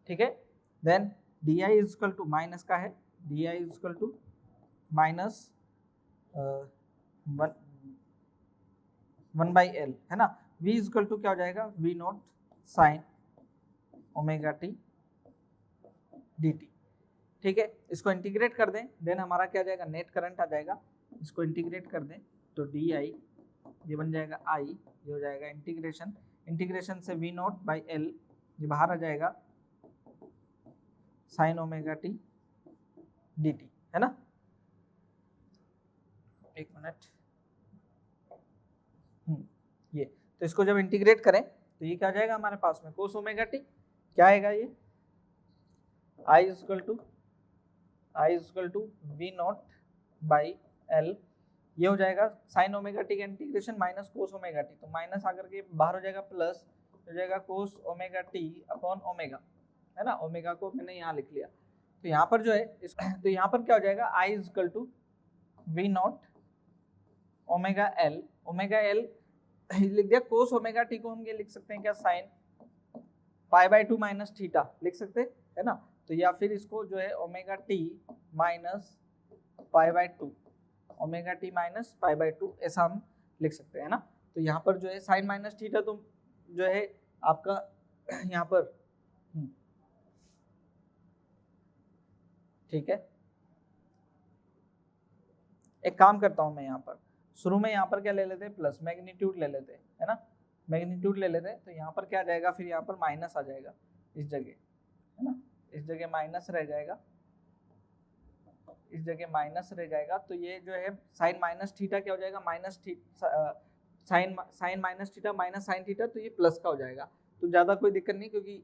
ठीक है। Then D I equal to minus का है, D I equal to minus 1 by L, है ना। V इक्वल टू क्या हो जाएगा, V not sine omega T D T, ठीक है। इसको इंटीग्रेट कर दें, देन हमारा क्या आ जाएगा, नेट करंट आ जाएगा। इसको इंटीग्रेट कर दें तो डी आई ये बन जाएगा आई, ये हो जाएगा इंटीग्रेशन से V नॉट बाई एल, ये बाहर आ जाएगा sine omega T D T, है ना। एक मिनट, ये तो इसको जब इंटीग्रेट करें तो ये क्या आ जाएगा हमारे पास में, कोस ओमेगा टी, क्या आएगा ये, I equal to V not by L, ये हो जाएगा साइन ओमेगा टी का integration minus cos omega T, तो माइनस आकर के बाहर हो जाएगा प्लस, हो जाएगा cos omega T upon omega, है ना। ओमेगा को मैंने यहाँ लिख लिया, तो यहाँ पर जो है तो यहाँ पर क्या हो जाएगा, I equal to V not omega L लिख दिया, कोस ओमेगा टी को हम ये लिख सकते हैं क्या, sine pi by 2 minus theta लिख सकते हैं, है ना। तो या फिर इसको जो है omega T minus pi by 2, omega T minus pi by 2 ऐसा हम लिख सकते हैं ना। तो यहाँ पर जो है साइन माइनस थीटा तो जो है आपका यहाँ पर ठीक है। एक काम करता हूँ मैं, यहाँ पर शुरू में यहाँ पर क्या ले लेते हैं, प्लस मैग्नीट्यूड ले लेते हैं, है ना, मैग्नीट्यूड ले लेते हैं। तो यहाँ पर क्या आ जाएगा, फिर यहाँ पर माइनस आ जाएगा इस जगह, है ना, इस जगह माइनस रह जाएगा, इस जगह माइनस रह जाएगा। तो ये जो है साइन माइनस थीटा क्या हो जाएगा, minus sine minus theta minus sine theta, तो ये प्लस का हो जाएगा। तो ज़्यादा कोई दिक्कत नहीं, क्योंकि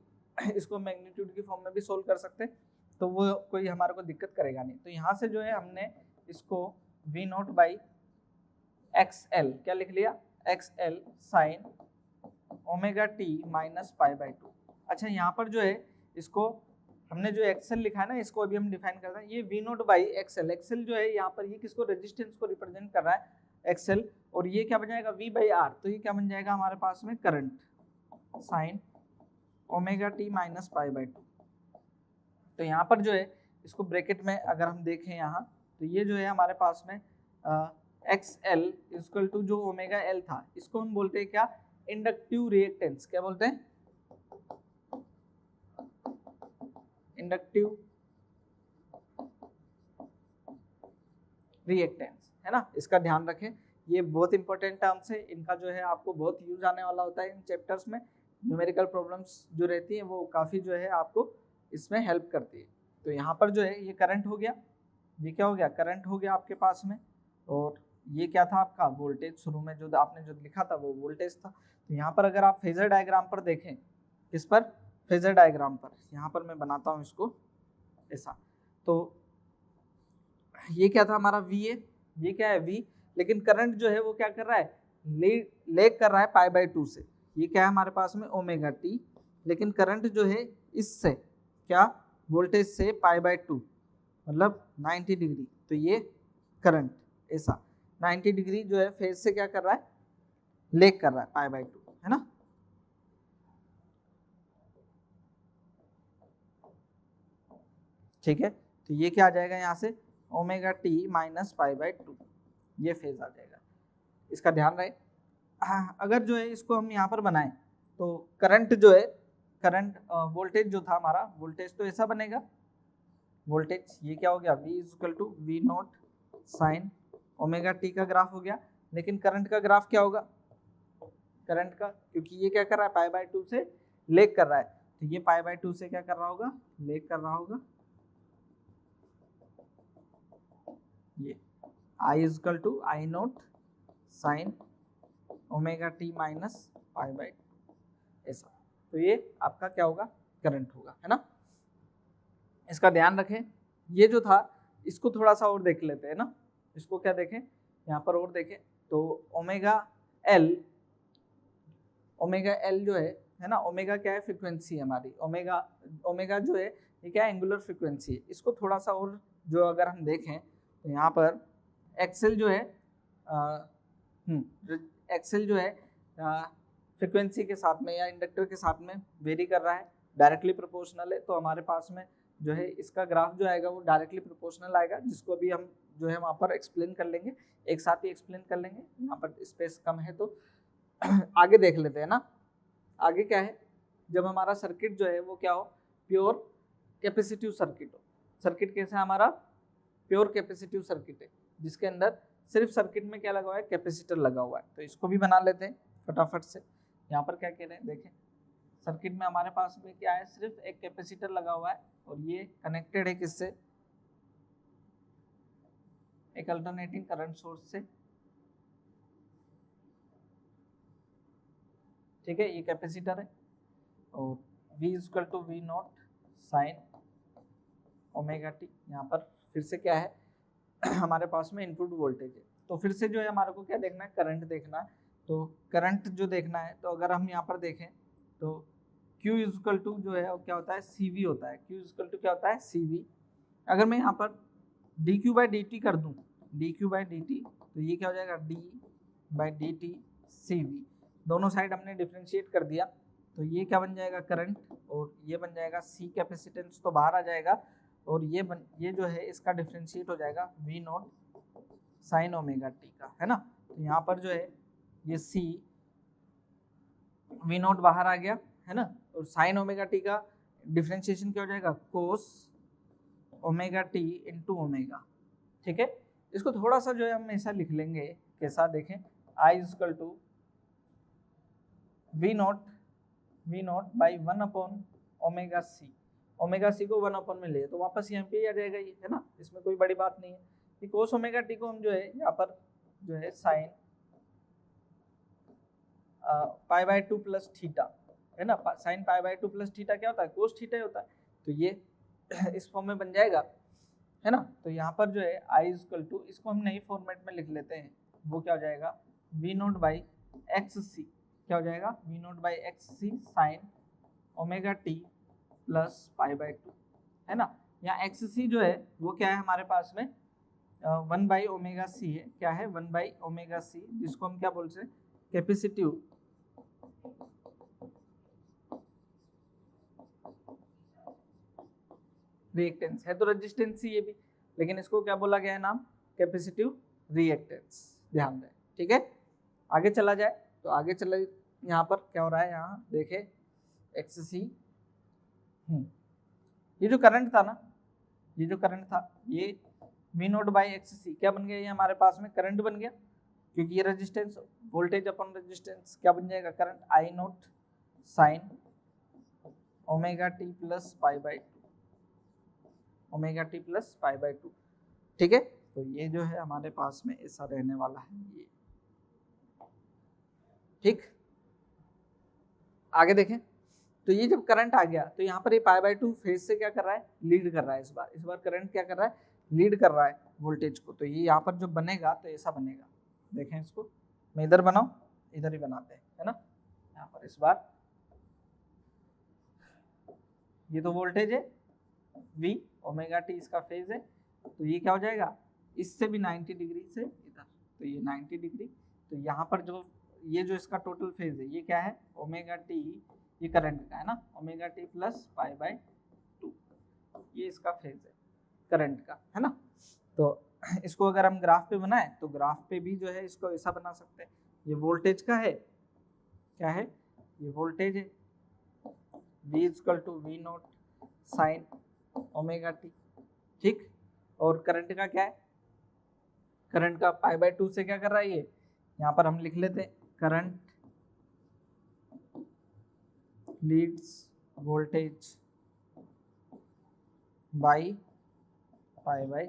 इसको मैग्नीट्यूड की फॉर्म में भी सोल्व कर सकते हैं, तो वो कोई हमारे को दिक्कत करेगा नहीं। तो यहाँ से जो है हमने इसको V not by X L क्या लिख लिया, X L sine omega T minus pi by 2। अच्छा, यहाँ पर जो है इसको हमने जो एक्सएल लिखा है ना, इसको अभी हम डिफाइन करते हैं। ये V not by XL, XL जो है यहाँ पर ये किसको, रेजिस्टेंस को रिप्रेजेंट कर रहा है एक्सएल, और ये क्या बन जाएगा वी बाई आर, तो ये क्या बन जाएगा हमारे पास में current sign omega T minus pi by 2। तो यहाँ पर जो है इसको ब्रैकेट में अगर हम देखें यहाँ, तो ये जो है हमारे पास में एक्स एल इक्वल टू जो ओमेगा एल था, इसको हम बोलते हैं क्या, इंडक्टिव रिएक्टेंस। क्या बोलते हैं, इंडक्टिव रिएक्टेंस, है ना। इसका ध्यान रखें, ये बहुत इंपॉर्टेंट टर्म्स है, इनका जो है आपको बहुत यूज आने वाला होता है इन चैप्टर्स में। न्यूमेरिकल प्रॉब्लम्स जो रहती हैं वो काफ़ी जो है आपको इसमें हेल्प करती है। तो यहाँ पर जो है ये करंट हो गया, ये क्या हो गया, करंट हो गया आपके पास में, और ये क्या था आपका वोल्टेज, शुरू में जो आपने जो लिखा था वो वोल्टेज था। तो यहाँ पर अगर आप फेजर डायग्राम पर देखें, किस पर, फेजर डायग्राम पर, यहाँ पर मैं बनाता हूँ इसको ऐसा, तो ये क्या था हमारा वी ए, ये क्या है वी, लेकिन करंट जो है वो क्या कर रहा है, लेग कर रहा है पाई बाई 2 से। ये क्या है हमारे पास में ओमेगा टी, लेकिन करंट जो है इससे क्या, वोल्टेज से पाई बाई 2 मतलब 90 डिग्री, तो ये करंट ऐसा 90 डिग्री जो है फेज से क्या कर रहा है, लेग कर रहा है पाई बाई 2, है ना। ठीक है, तो ये क्या आ जाएगा यहाँ से omega T minus pi by 2, ये फेज आ जाएगा, इसका ध्यान रहे। अगर जो है इसको हम यहाँ पर बनाएं तो करंट जो है, करंट वोल्टेज जो था हमारा, वोल्टेज तो ऐसा बनेगा, वोल्टेज ये क्या हो गया v equal to V not sine omega T का ग्राफ हो गया, लेकिन करंट का ग्राफ क्या होगा, करंट का, क्योंकि ये क्या कर रहा है पाई बाई 2 से लेग कर रहा है, तो ये पाई बाई 2 से क्या कर रहा होगा, लेग कर रहा होगा, ये I equal to I not sine omega T minus pi by ऐसा। तो ये आपका क्या होगा, करंट होगा, है ना। इसका ध्यान रखें, ये जो था इसको थोड़ा सा और देख लेते हैं ना, इसको क्या देखें यहाँ पर और देखें, तो ओमेगा एल जो है ना, ओमेगा क्या है, फ्रीक्वेंसी है हमारी, ओमेगा जो है ये क्या है, एंगुलर फ्रीक्वेंसी है। इसको थोड़ा सा और जो अगर हम देखें तो यहाँ पर एक्सेल जो है एक्सेल जो है फ्रीक्वेंसी के साथ में या इंडक्टर के साथ में वेरी कर रहा है, डायरेक्टली प्रोपोर्शनल है, तो हमारे पास में जो है इसका ग्राफ जो आएगा वो डायरेक्टली प्रोपोर्शनल आएगा, जिसको अभी हम जो है वहाँ पर एक्सप्लेन कर लेंगे, एक साथ ही एक्सप्लेन कर लेंगे, यहाँ पर स्पेस कम है तो आगे देख लेते हैं ना। आगे क्या है, जब हमारा सर्किट जो है वो क्या हो, प्योर कैपेसिटिव सर्किट हो। सर्किट कैसा है हमारा, प्योर कैपेसिटिव सर्किट है, जिसके अंदर सिर्फ सर्किट में क्या लगा हुआ है, कैपेसिटर लगा हुआ है। तो इसको भी बना लेते हैं फटाफट से। यहाँ पर क्या कह रहे हैं देखें, सर्किट में हमारे पास में क्या है, सिर्फ एक कैपेसिटर लगा हुआ है, और ये कनेक्टेड है किससे, एक अल्टरनेटिंग करंट सोर्स से। ठीक है, ये कैपेसिटर है, और V equal to V not sine omega T, यहाँ पर फिर से क्या है हमारे पास में इनपुट वोल्टेज है। तो फिर से जो है हमारे को क्या देखना है, करंट देखना है। तो करंट जो देखना है, तो अगर हम यहाँ पर देखें तो Q इक्वल टू जो है वो क्या होता है, CV होता है। Q इक्वल टू क्या होता है, CV। अगर मैं यहाँ पर dq बाई dt कर दूँ, dq बाई dt, तो ये क्या हो जाएगा, d बाई dt CV। दोनों साइड हमने डिफ्रेंशिएट कर दिया, तो ये क्या बन जाएगा, करंट, और ये बन जाएगा C कैपेसिटेंस तो बाहर आ जाएगा, और ये जो है इसका डिफ्रेंशिएट हो जाएगा V not sine omega T का, है ना। तो यहाँ पर जो है ये C V नॉट बाहर आ गया, है ना, और साइन ओमेगा टी का डिफ्रेंशिएशन क्या हो जाएगा, cos omega T into omega. ठीक है, इसको थोड़ा सा जो है हम ऐसा लिख लेंगे, कैसा देखें, I equal to V not by 1 upon omega C. Omega C को 1 अपॉन में ले तो वापस यहाँ पे ही आ जाएगा ये, है ना, इसमें कोई बड़ी बात नहीं है। कि कोस ओमेगा टी को हम जो है यहाँ पर जो है sine pi by 2 plus theta, है ना, sine pi by 2 plus theta क्या होता है, कोस थीटा होता है, तो ये इस फॉर्म में बन जाएगा, है ना। तो यहाँ पर जो है I इक्वल टू, इसको हम नई फॉर्मेट में लिख लेते हैं, वो क्या हो जाएगा, V not by X C, क्या हो जाएगा, V not by X C sine omega T plus pi by 2, है ना। यहाँ एक्स सी जो है वो क्या है हमारे पास में 1/ओमेगा c है, क्या है 1/ओमेगा c, जिसको हम क्या बोलते हैं कैपेसिटिव रिएक्टेंस है। तो रेजिस्टेंस ही ये भी, लेकिन इसको क्या बोला गया है नाम, कैपेसिटिव रिएक्टेंस, ध्यान दें। ठीक है, आगे चला जाए तो आगे चले, यहाँ पर क्या हो रहा है, यहाँ देखे एक्स सी, ये जो करंट था ना, ये जो करंट था ये V not by X C क्या बन गया, ये हमारे पास में करंट बन गया, क्योंकि ये रेजिस्टेंस वोल्टेज अपॉन रेजिस्टेंस क्या बन जाएगा, current I not sine omega T plus pi by to, omega T plus pi by to. ठीक है, तो ये जो है हमारे पास में ऐसा रहने वाला है ये। ठीक, आगे देखें तो ये जब करंट आ गया तो यहाँ पर ये पाई बाई टू फेज से क्या कर रहा है, लीड कर रहा है। इस बार करंट क्या कर रहा है, लीड कर रहा है वोल्टेज को। तो ये यहाँ पर जो बनेगा तो ऐसा बनेगा, देखें इसको मैं इधर बनाऊं, इधर ही बनाते हैं, है ना। यहाँ पर इस बार ये तो वोल्टेज है V, ओमेगा टी इसका फेज है, तो ये क्या हो जाएगा, इससे भी 90 डिग्री से इधर, तो ये 90 डिग्री। तो यहाँ पर जो ये जो इसका टोटल फेज है ये क्या है, ओमेगा टी, ये करंट का है ना, omega T plus pi by to, ये इसका फेज है करंट का, है ना। तो इसको अगर हम ग्राफ पे बनाए तो ग्राफ पे भी जो है इसको ऐसा बना सकते हैं, ये वोल्टेज का है, क्या है, ये वोल्टेज है V equal to V not sine omega T, ठीक। और करंट का क्या है, करंट का पाई बाई टू से क्या कर रहा है ये, यहाँ पर हम लिख लेते हैं current Leeds voltage by pi by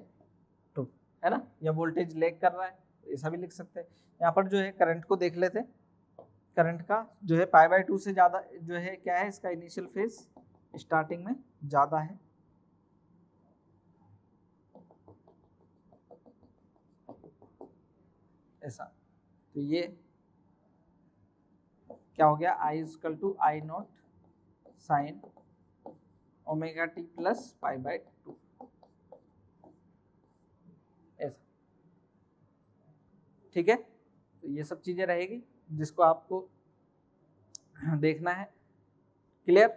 to, है ना, या वोल्टेज लैग कर रहा है, ऐसा भी लिख सकते हैं। यहाँ पर जो है करंट को देख लेते हैं, करंट का जो है पाई बाई टू से ज़्यादा जो है क्या है, इसका इनिशियल फेज स्टार्टिंग में ज़्यादा है, ऐसा। तो ये क्या हो गया, I equal to I not sine omega T plus pi by two, ऐसा। ठीक है, तो ये सब चीजें रहेगी जिसको आपको देखना है, क्लियर।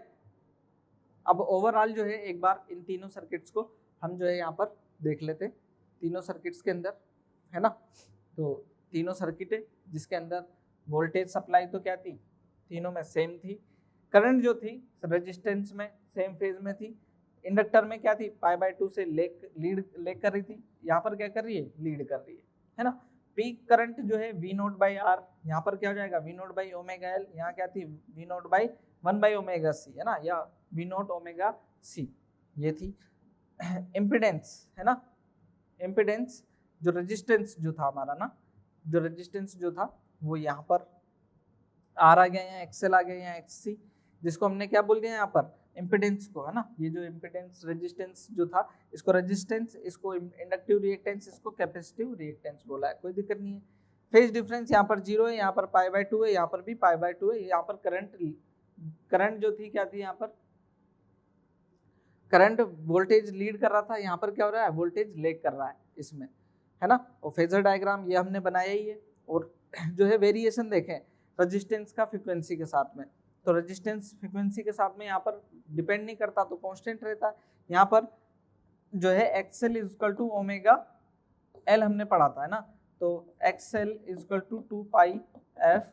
अब ओवरऑल जो है एक बार इन तीनों सर्किट्स को हम जो है यहाँ पर देख लेते हैं, तीनों सर्किट्स के अंदर, है ना। तो तीनों सर्किट है जिसके अंदर वोल्टेज सप्लाई तो क्या थी, तीनों में सेम थी, करंट जो थी रेजिस्टेंस में सेम फेज में थी, इंडक्टर में क्या थी, पाई बाई टू से लीड कर रही थी, यहाँ पर क्या कर रही है, लीड कर रही है ना। पीक करंट जो है वी नोट बाई आर, यहाँ पर क्या हो जाएगा V not by omega L, यहाँ क्या थी वी नोट बाई 1/ओमेगा सी, है ना, या वी नोट ओमेगा सी, ये थी। इम्पिडेंस है ना, इम्पिडेंस जो रेजिस्टेंस जो था हमारा ना, जो रेजिस्टेंस जो था वो यहाँ पर आर आ गया, यहाँ एक्सएल आ गया, यहाँ एक्ससी, जिसको हमने क्या बोल दिया यहाँ पर इम्पिडेंस को, है ना। ये जो इम्पिडेंस रेजिस्टेंस जो था इसको रेजिस्टेंस, इसको इंडक्टिव रिएक्टेंस, इसको कैपेसिटिव रिएक्टेंस बोला है, कोई दिक्कत नहीं है। फेज डिफरेंस यहाँ पर 0 है, यहाँ पर पाई बाई टू है, यहाँ पर भी पाई बाई टू है। यहाँ पर करंट जो थी क्या थी, यहाँ पर करंट वोल्टेज लीड कर रहा था, यहाँ पर क्या हो रहा है, वोल्टेज लैग कर रहा है इसमें, है ना। और फेजर डायग्राम ये हमने बनाया ही है। और जो है वेरिएशन देखें रेजिस्टेंस का फ्रीक्वेंसी के साथ में, तो रेजिस्टेंस फ्रीक्वेंसी के साथ में यहाँ पर डिपेंड नहीं करता, तो कांस्टेंट रहता है। यहाँ पर जो है XL equal to omega L हमने पढ़ा था, है ना, तो XL equal to 2 pi F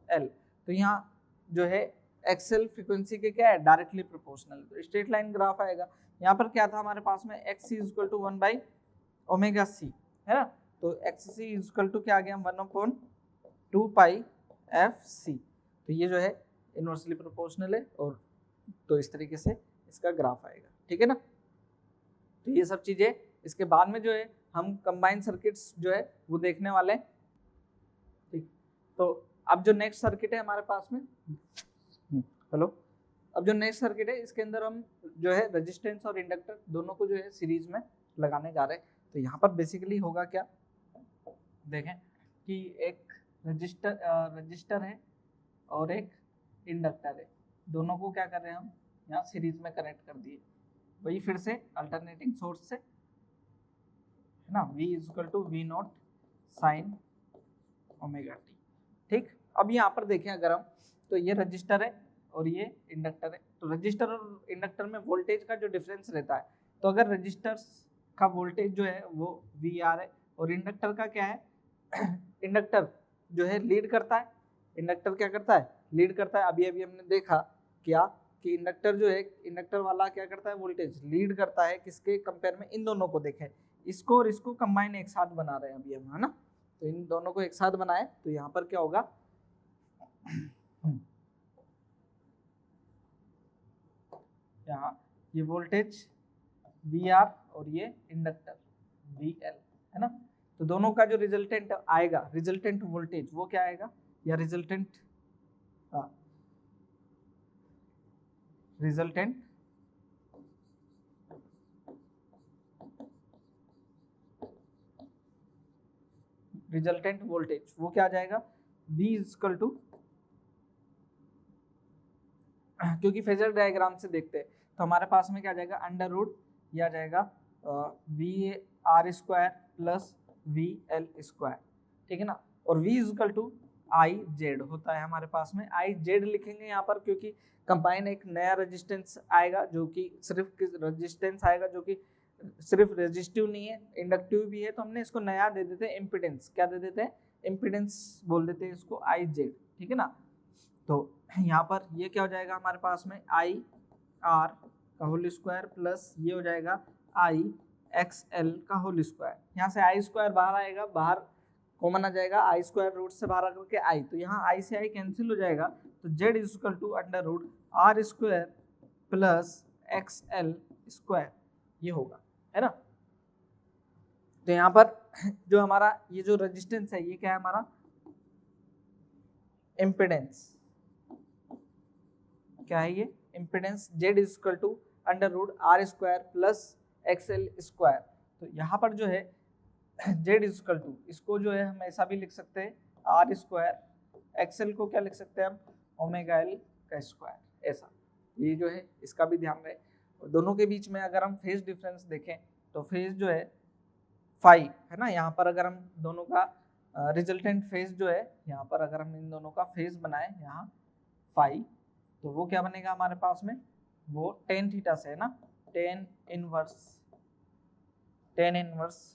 L. तो यहाँ जो है एक्सएल फ्रीक्वेंसी के क्या है, डायरेक्टली प्रोपोर्शनल, तो स्ट्रेट लाइन ग्राफ आएगा। यहाँ पर क्या था हमारे पास में एक्स सी इक्वल टू 1/ओमेगा सी, है ना, तो एक्स सी इक्वल टू क्या आ गया 1/2 पाई एफ सी। तो ये जो है इनवर्सली प्रोपोर्शनल है, और तो इस तरीके से इसका ग्राफ आएगा, ठीक है ना। तो ये सब चीजें इसके बाद में जो है हम कंबाइन सर्किट्स जो है वो देखने वाले हैं, ठीक। तो अब जो नेक्स्ट सर्किट है हमारे पास में, हेलो, अब जो नेक्स्ट सर्किट है इसके अंदर हम जो है रेजिस्टेंस और इंडक्टर दोनों को जो है सीरीज में लगाने जा रहे हैं। तो यहाँ पर बेसिकली होगा क्या, देखें कि एक रजिस्टर है और एक इंडक्टर है, दोनों को क्या कर रहे हैं हम यहाँ सीरीज में कनेक्ट कर दिए। वही फिर से अल्टरनेटिंग सोर्स से, है ना, V equal to V not sine omega T. ठीक, अब यहाँ पर देखें अगर हम, तो ये रजिस्टर है और ये इंडक्टर है। तो रजिस्टर और इंडक्टर में वोल्टेज का जो डिफरेंस रहता है, तो अगर रजिस्टर का वोल्टेज जो है वो वी आर है और इंडक्टर का क्या है इंडक्टर जो है लीड करता है। इंडक्टर क्या करता है, लीड करता है। अभी अभी हमने देखा क्या कि इंडक्टर जो है, इंडक्टर वाला क्या करता है, वोल्टेज लीड करता है किसके कंपेयर में, इन दोनों को देखें, इसको और इसको कंबाइन एक साथ बना रहे हैं अभी हम, है ना। तो इन दोनों को एक साथ बनाए तो यहाँ पर क्या होगा यहाँ ये वोल्टेज वी आर और ये इंडक्टर वी एल, है ना। तो दोनों का जो रिजल्टेंट आएगा, रिजल्टेंट वोल्टेज वो क्या आएगा, या रिजल्टेंट रिजल्टेंट वोल्टेज वो क्या आ जाएगा, V इक्वल टू, क्योंकि फेजर डायग्राम से देखते हैं तो हमारे पास में क्या आ जाएगा, अंडर रूट या जाएगा V R square plus V L square, ठीक है ना। और V equal to I Z होता है हमारे पास में, आई जेड लिखेंगे यहाँ पर क्योंकि कंबाइन एक नया रेजिस्टेंस आएगा जो कि सिर्फ रेजिस्टेंस आएगा जो कि सिर्फ रेजिस्टिव नहीं है, इंडक्टिव भी है। तो हमने इसको नया दे देते हैं इम्पीडेंस, क्या दे देते हैं, इम्पीडेंस बोल देते हैं इसको आई जेड, ठीक है ना। तो यहाँ पर ये क्या हो जाएगा हमारे पास में, आई आर का होल स्क्वायर प्लस ये हो जाएगा आई एक्स एल का होल स्क्वायर। यहाँ से आई स्क्वायर बाहर आएगा, बाहर कॉमन आ जाएगा, आई स्क्वायर रूट से बाहर आकर के आई, तो यहाँ आई से आई कैंसिल हो जाएगा, तो Z equal to under root R square plus X L square ये होगा, है ना। तो यहाँ पर जो हमारा ये जो रेजिस्टेंस है ये क्या है, हमारा इम्पीडेंस, क्या है ये impedance, Z equal to under root R square plus X L square. तो यहाँ पर जो है जेड इक्वल टू, इसको जो है हम ऐसा भी लिख सकते हैं आर स्क्वायर, एक्सएल को क्या लिख सकते हैं हम, ओमेगा एल का स्क्वायर, ऐसा। ये जो है इसका भी ध्यान रहे। और दोनों के बीच में अगर हम फेज डिफरेंस देखें तो फेज जो है फाई, है ना। यहाँ पर अगर हम दोनों का रिजल्टेंट फेज जो है, यहाँ पर अगर हम इन दोनों का फेज बनाए यहाँ फाई, तो वो क्या बनेगा हमारे पास में, वो टेन थीटा से, है ना, tan inverse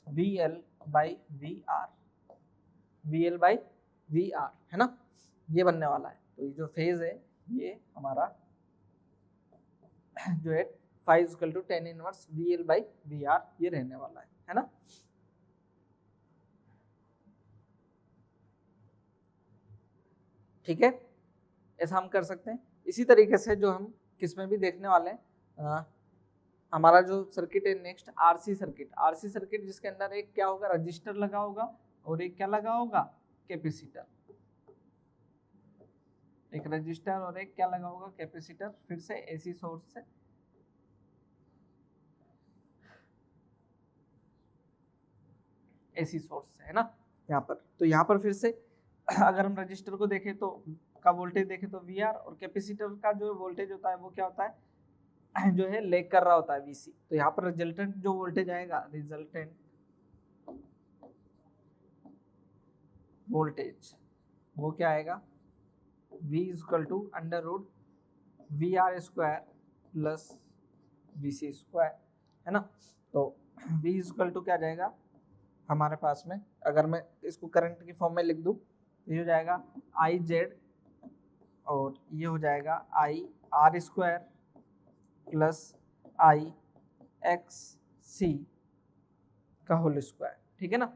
V L by V R, V L by V R, है ना, ये बनने वाला है। तो ये जो फेज है ये हमारा जो है phi equal to tan inverse V L by V R ये रहने वाला है ना। ठीक है, ऐसा हम कर सकते हैं। इसी तरीके से जो हम किस में भी देखने वाले हैं, हमारा जो सर्किट है नेक्स्ट आरसी सर्किट जिसके अंदर एक क्या होगा, रजिस्टर लगा होगा और एक क्या लगा होगा, कैपेसिटर। एक रजिस्टर और एक क्या लगा होगा, कैपेसिटर, फिर से एसी सोर्स से, एसी सोर्स से, है ना यहाँ पर। तो यहाँ पर फिर से अगर हम रजिस्टर को देखें तो का वोल्टेज देखें तो वी आर, और कैपेसिटर का जो वोल्टेज होता है वो क्या होता है जो है लेग कर रहा होता है वीसी। तो यहाँ पर रिजल्टेंट जो वोल्टेज आएगा, रिजल्टेंट वोल्टेज वो क्या आएगा, V equal to under root V R square plus V C square, है ना। तो V इक्वल टू क्या जाएगा हमारे पास में, अगर मैं इसको करंट की फॉर्म में लिख दूं तो ये हो जाएगा आई जेड और ये हो जाएगा I R square plus I X C का होल स्क्वायर, ठीक है ना।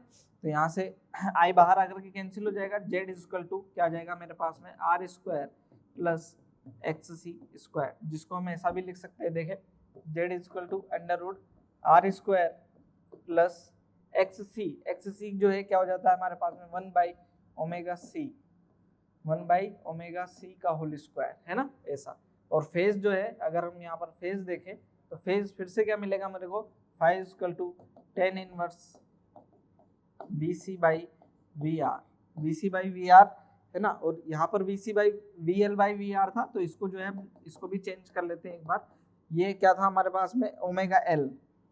तो यहाँ से आई बाहर आकर के कैंसिल हो जाएगा, जेड इक्वल टू क्या आ जाएगा मेरे पास में, R square plus X C square, जिसको हम ऐसा भी लिख सकते हैं, देखें Z equal to under root R square plus X C जो है क्या हो जाता है हमारे पास में, वन बाई ओमेगा सी का होल स्क्वायर, है ना, ऐसा। और फेज जो है अगर हम यहाँ पर फेज देखें तो फेज फिर से क्या मिलेगा मेरे को, phi equal to tan inverse V C by V R, है ना। और यहाँ पर V C by V L by V R था, तो इसको जो है इसको भी चेंज कर लेते हैं एक बार, ये क्या था हमारे पास में ओमेगा एल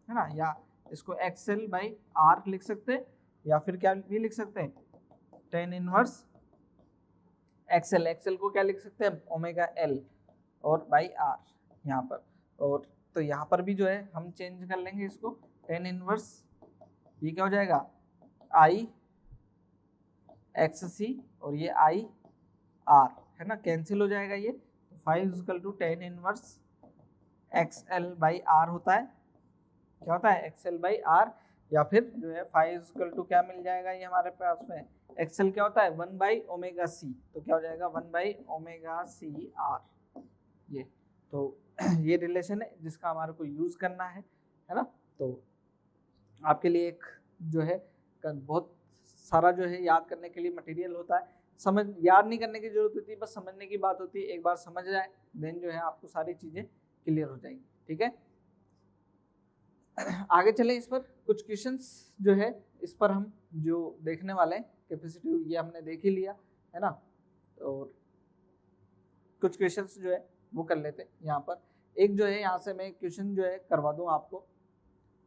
है ना, या इसको एक्सएल बाई आर लिख सकते हैं, या फिर क्या भी लिख सकते हैं टेन इनवर्स एक्सएल, एक्सएल को क्या लिख सकते हैं ओमेगा एल और बाई आर यहाँ पर। और तो यहाँ पर भी जो है हम चेंज कर लेंगे इसको, टेन इनवर्स ये क्या हो जाएगा आई एक्स सी और ये आई आर है ना, कैंसिल हो जाएगा ये। 5 equal to tan inverse X L by R होता है, क्या होता है एक्स एल बाई आर, या फिर जो है 5 इक्वल टू क्या मिल जाएगा ये हमारे पास में एक्सएल क्या होता है 1 बाई ओमेगा सी, तो क्या हो जाएगा 1 बाई ओमेगा सी आर। ये तो ये रिलेशन है जिसका हमारे को यूज करना है ना। तो आपके लिए एक जो है बहुत सारा जो है याद करने के लिए मटेरियल होता है, समझ याद नहीं करने की जरूरत होती, बस समझने की बात होती है। एक बार समझ जाए देन जो है आपको सारी चीजें क्लियर हो जाएंगी। ठीक है, आगे चले। इस पर कुछ क्वेश्चंस जो है इस पर हम जो देखने वाले हैं, कैपेसिटिव ये हमने देख ही लिया है ना, और कुछ क्वेश्चंस जो है वो कर लेते हैं। यहाँ पर एक जो है यहाँ से मैं क्वेश्चन जो है करवा दूँ आपको,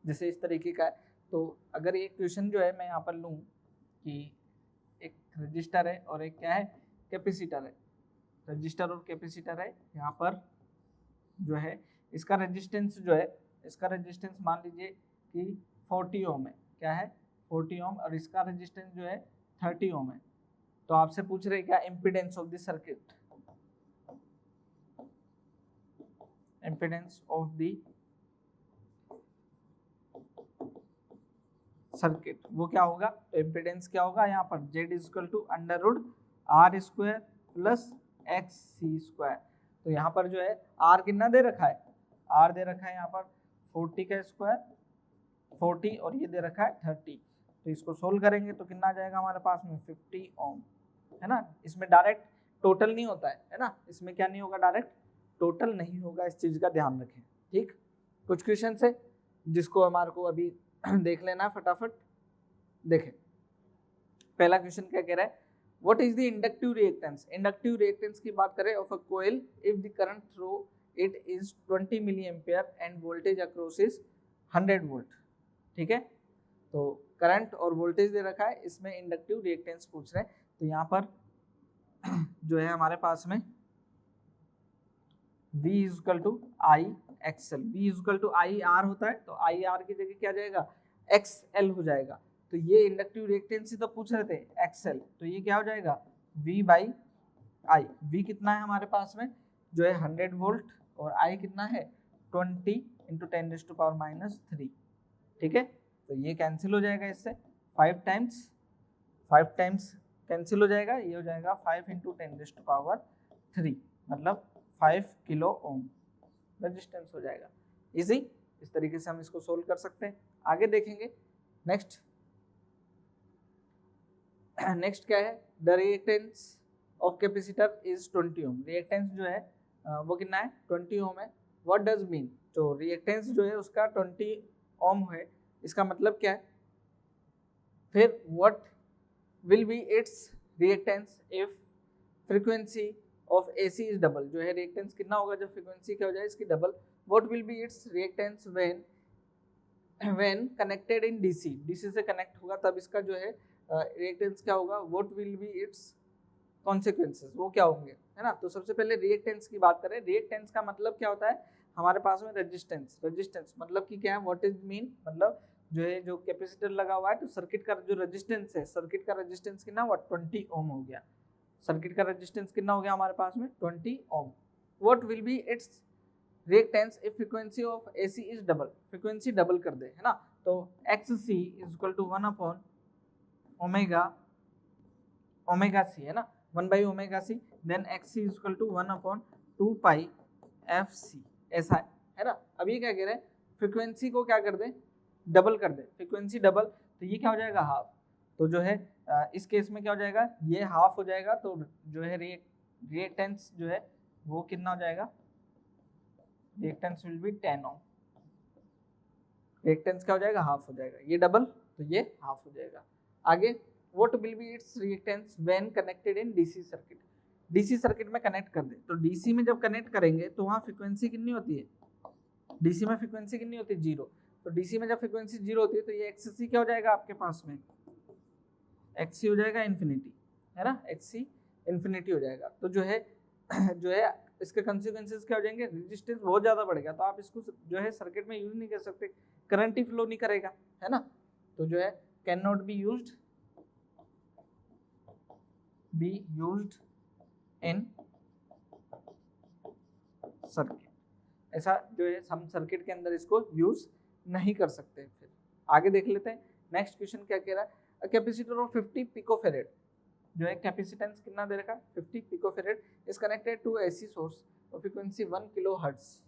जैसे इस तरीके का है। तो अगर एक क्वेश्चन जो है मैं यहाँ पर लूँ कि एक रजिस्टर है और एक क्या है कैपेसिटर है, रजिस्टर और कैपेसिटर है, यहाँ पर जो है इसका रेजिस्टेंस जो है, इसका रेजिस्टेंस मान लीजिए कि 40 ओम है, क्या है 40 ओम, और इसका रेजिस्टेंस जो है 30 ओम है। तो आपसे पूछ रहे क्या impedance of the circuit, impedance of the circuit वो क्या होगा, तो इम्पीडेंस क्या होगा यहाँ पर Z equal to under root R square plus X C square. तो यहाँ पर जो है R कितना दे रखा है, R दे रखा है यहाँ पर 40 का स्क्वायर 40 और ये दे रखा है 30। तो इसको सोल्व करेंगे तो कितना आ जाएगा हमारे पास में 50 ओम है ना। इसमें डायरेक्ट टोटल नहीं होता है ना, इसमें क्या नहीं होगा डायरेक्ट टोटल नहीं होगा, इस चीज का ध्यान रखें। ठीक, कुछ क्वेश्चन है जिसको हमारे को अभी देख लेना है फटाफट। देखें पहला क्वेश्चन क्या कह रहा है, what is the inductive reactance. Inductive reactance की बात करें of a coil if the current through it is 20 milliampere and voltage across is 100 volt. ठीक है, तो करंट और वोल्टेज दे रखा है, इसमें इंडक्टिव रिएक्टेंस पूछ रहे हैं। तो यहाँ पर जो है हमारे पास में V is equal to I XL, V is equal to I R होता है, तो आई आर की जगह क्या जाएगा एक्सएल हो जाएगा। तो ये इंडक्टिव रिएक्टेंस ही तो पूछ रहे थे एक्सएल, तो ये क्या हो जाएगा V बाई आई। V कितना है हमारे पास में जो है 100 वोल्ट और I कितना है 20 इंटू 10⁻³ ठीक है, तो ये कैंसिल हो जाएगा इससे 5 टाइम्स कैंसिल हो जाएगा, ये हो जाएगा 5 इंटू 10⁻³ मतलब 5 किलो ओम रेजिस्टेंस हो जाएगा। इजी, इस तरीके से हम इसको सोल्व कर सकते हैं। आगे देखेंगे नेक्स्ट क्या है, the reactance of capacitor is 20 ohm. Reactance जो है वो कितना है 20 ओम है। व्हाट डज मीन, तो रिएक्टेंस जो है उसका 20 ओम है, इसका मतलब क्या है। फिर what will be its reactance if frequency of AC is double. जो है रिएक्टेंस कितना होगा जब फ्रीक्वेंसी क्या हो जाए इसकी double. What will be its reactance when connected in DC से कनेक्ट होगा तब इसका जो है रिएक्टेंस क्या होगा। What will be it's consequences, वो क्या होंगे है ना। तो सबसे पहले रिएक्टेंस की बात करें, रिएक्टेंस का मतलब क्या होता है हमारे पास में रेजिस्टेंस मतलब कि क्या है, व्हाट इज मीन मतलब जो है जो कैपेसिटर लगा हुआ है तो सर्किट का जो रेजिस्टेंस है, सर्किट का रेजिस्टेंस कितना हुआ 20 ओम हो गया। सर्किट का रेजिस्टेंस कितना हो गया हमारे पास में 20 ohm. What will be its reactance if frequency of AC is double, frequency double कर दे है ना, तो XC is equal to 1 upon omega C है ना, 1 by omega C, then XC is equal to 1 upon 2 pi FC, ऐसा है ना। अब ये क्या कह रहे हैं फ्रीक्वेंसी को क्या कर दे डबल कर दे, फ्रीक्वेंसी डबल, तो ये क्या हो जाएगा हाफ। तो जो है इस केस में क्या हो जाएगा ये हाफ हो जाएगा, तो जो है रिएक्टेंस जो है वो कितना हो जाएगा, reactance will be 10 ohm. Reactance क्या हो जाएगा हाफ हो जाएगा, ये डबल तो ये हाफ हो जाएगा। आगे what will be its reactance when connected in DC circuit. DC circuit में कनेक्ट कर दे, तो DC में जब कनेक्ट करेंगे तो वहाँ फ्रीक्वेंसी कितनी होती है डीसी में फ्रीक्वेंसी कितनी होती है, 0। तो डीसी में जब फ्रीक्वेंसी 0 होती है तो ये एक्ससी क्या हो जाएगा आपके पास में, एक्ससी हो जाएगा इन्फिनिटी, है ना, एक्ससी इन्फिनिटी हो जाएगा। तो जो है इसके कंसिक्वेंसेस क्या हो जाएंगे, रेजिस्टेंस बहुत ज़्यादा बढ़ेगा, तो आप इसको जो है सर्किट में यूज नहीं कर सकते, करंट ही फ्लो नहीं करेगा, है ना। तो जो है can not be used in circuit, ऐसा जो है हम सर्किट के अंदर इसको यूज नहीं कर सकते। फिर आगे देख लेते हैं नेक्स्ट क्वेश्चन क्या कह रहा है, कैपेसिटर ऑफ 50 पिकोफेरेड, जो है कैपेसिटेंस कितना दे रखा है 50 picofarad, is connected to AC source of frequency 1 kilohertz,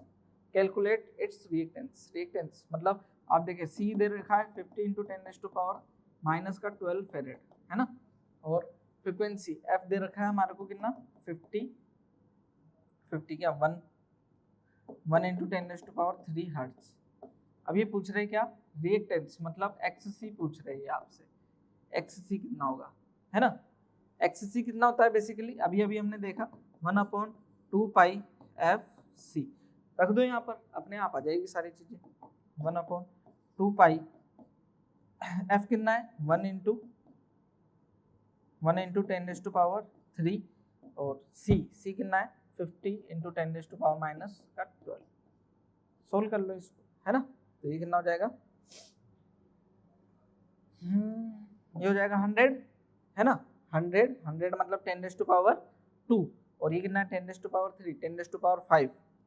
calculate its reactance. Reactance मतलब आप देखिए सी दे रखा है 50 इंटू 10⁻⁻⁻⁻ का 12 फेरेड, है ना, और फ्रीक्वेंसी एफ दे रखा है हमारे को कितना 50 क्या 1 इंटू 10⁻³ हर्ट्ज। अब ये पूछ रहे क्या, रिएक्टेंस मतलब एक्ससी पूछ रहे हैं आपसे, एक्ससी कितना होगा, है ना। एक्ससी कितना होता है बेसिकली, अभी हमने देखा 1/2πfc, रख दो यहाँ पर, अपने आप आ जाएगी सारी चीजें। 1/2π एफ कितना है 1 इंटू 10⁻³ और सी कितना है 50 इंटू 10⁻⁻⁻12। सोल्व कर लो इसको, है ना। तो ये कितना हो जाएगा, ये हो जाएगा 100, है ना, 100 मतलब 10⁻² और ये कितना है 10⁻³ 10⁻⁵, तो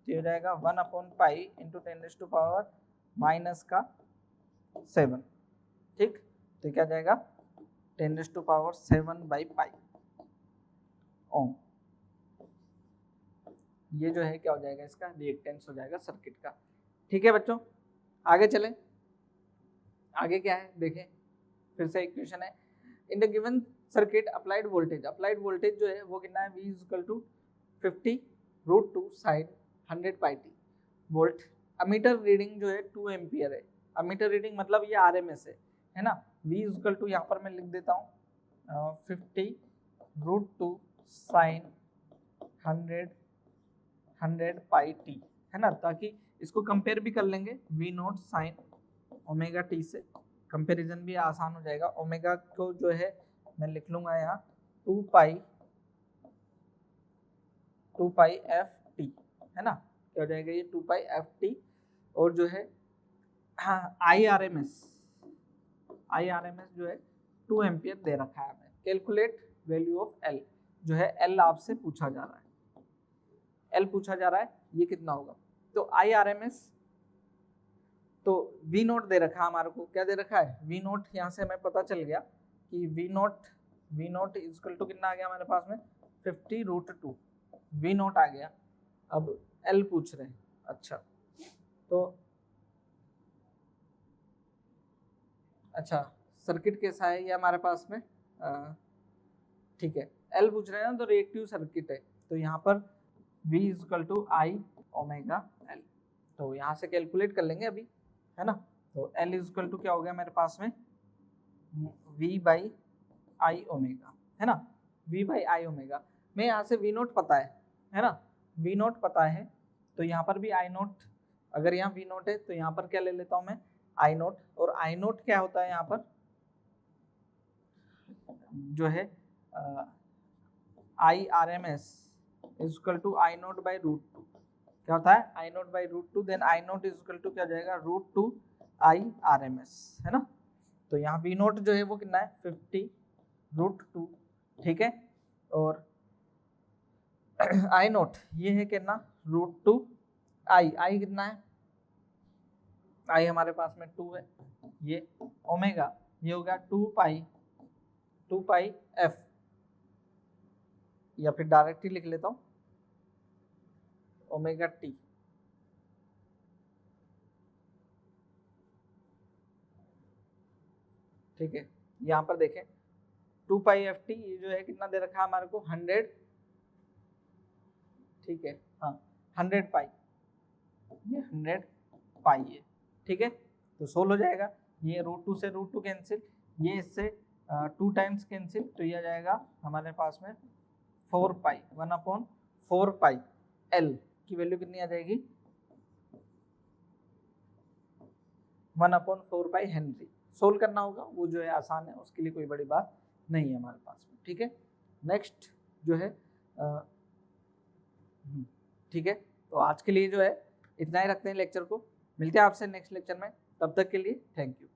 ये हो जाएगा 1/π इंटू 10⁻⁻⁷, ठीक। तो क्या जाएगा 10⁻⁷/π ओम। ये जो है क्या हो जाएगा, इसका रिएक्टेंस हो जाएगा सर्किट का। ठीक है बच्चों, आगे चलें। आगे क्या है देखें, फिर से एक क्वेश्चन है, in the given circuit applied voltage जो है वो कितना है, V = 50√2 sin 100πt volt. Ammeter reading जो है 2 एम्पियर है, अमीटर रीडिंग मतलब ये RMS है ना। V = यहाँ पर मैं लिख देता हूँ 50√2 sin 100πt, है ना, ताकि इसको कंपेयर भी कर लेंगे V0 sin ω/t से, कंपैरिजन भी आसान हो जाएगा। ओमेगा को जो है मैं लिख लूंगा यहाँ 2π/ft, है ना, क्या हो जाएगा ये 2π/ft। और जो है हाँ IRMS जो है 2 एम्पियर दे रखा है हमें। कैलकुलेट वैल्यू ऑफ L, जो है L आपसे पूछा जा रहा है, L पूछा जा रहा है, ये कितना होगा। तो IRMS तो V0 दे रखा है हमारे को, क्या दे रखा है V0, यहाँ से हमें पता चल गया कि V0 = कितना आ गया हमारे पास में 50√2 V0 आ गया। अब L पूछ रहे हैं, अच्छा तो सर्किट कैसा है ये हमारे पास में, ठीक है L पूछ रहे हैं ना, तो रिएक्टिव सर्किट है, तो यहाँ पर V = I⍵L, तो यहाँ से कैलकुलेट कर लेंगे अभी, है ना। तो L = क्या हो गया मेरे पास में V/I⍵, है ना, V/I⍵। मैं यहाँ से V0 पता है ना, V0 पता है, तो यहाँ पर भी I0, अगर यहाँ V0 है तो यहाँ पर क्या ले लेता हूँ मैं I0, और I0 क्या होता है यहाँ पर जो है IRMS = I0/√2, क्या होता है I0/√2, देन I0 = क्या हो जाएगा √2 IRMS, है ना। तो यहाँ V0 जो है वो कितना है 50√2, ठीक है, और I0 ये है कितना √2 I कितना है, I हमारे पास में 2 है, ये ओमेगा ये होगा 2π/f, या फिर डायरेक्ट ही लिख लेता हूँ ω/t, ठीक है। यहाँ पर देखें 2π/ft ये जो है कितना दे रखा है हमारे को 100, ठीक है, हाँ 100π, ये 100π है, ठीक है। तो सोल्व हो जाएगा, ये √2 से √2 कैंसिल, ये इससे 2 टाइम्स कैंसिल, तो ये आ जाएगा हमारे पास में 4π 1/4π L की वैल्यू कितनी आ जाएगी 1/4 हेनरी सोल्व करना होगा, वो जो है आसान है, उसके लिए कोई बड़ी बात नहीं है हमारे पास में। ठीक है, नेक्स्ट जो है ठीक है, तो आज के लिए जो है इतना ही रखते हैं लेक्चर को, मिलते हैं आपसे नेक्स्ट लेक्चर में, तब तक के लिए थैंक यू।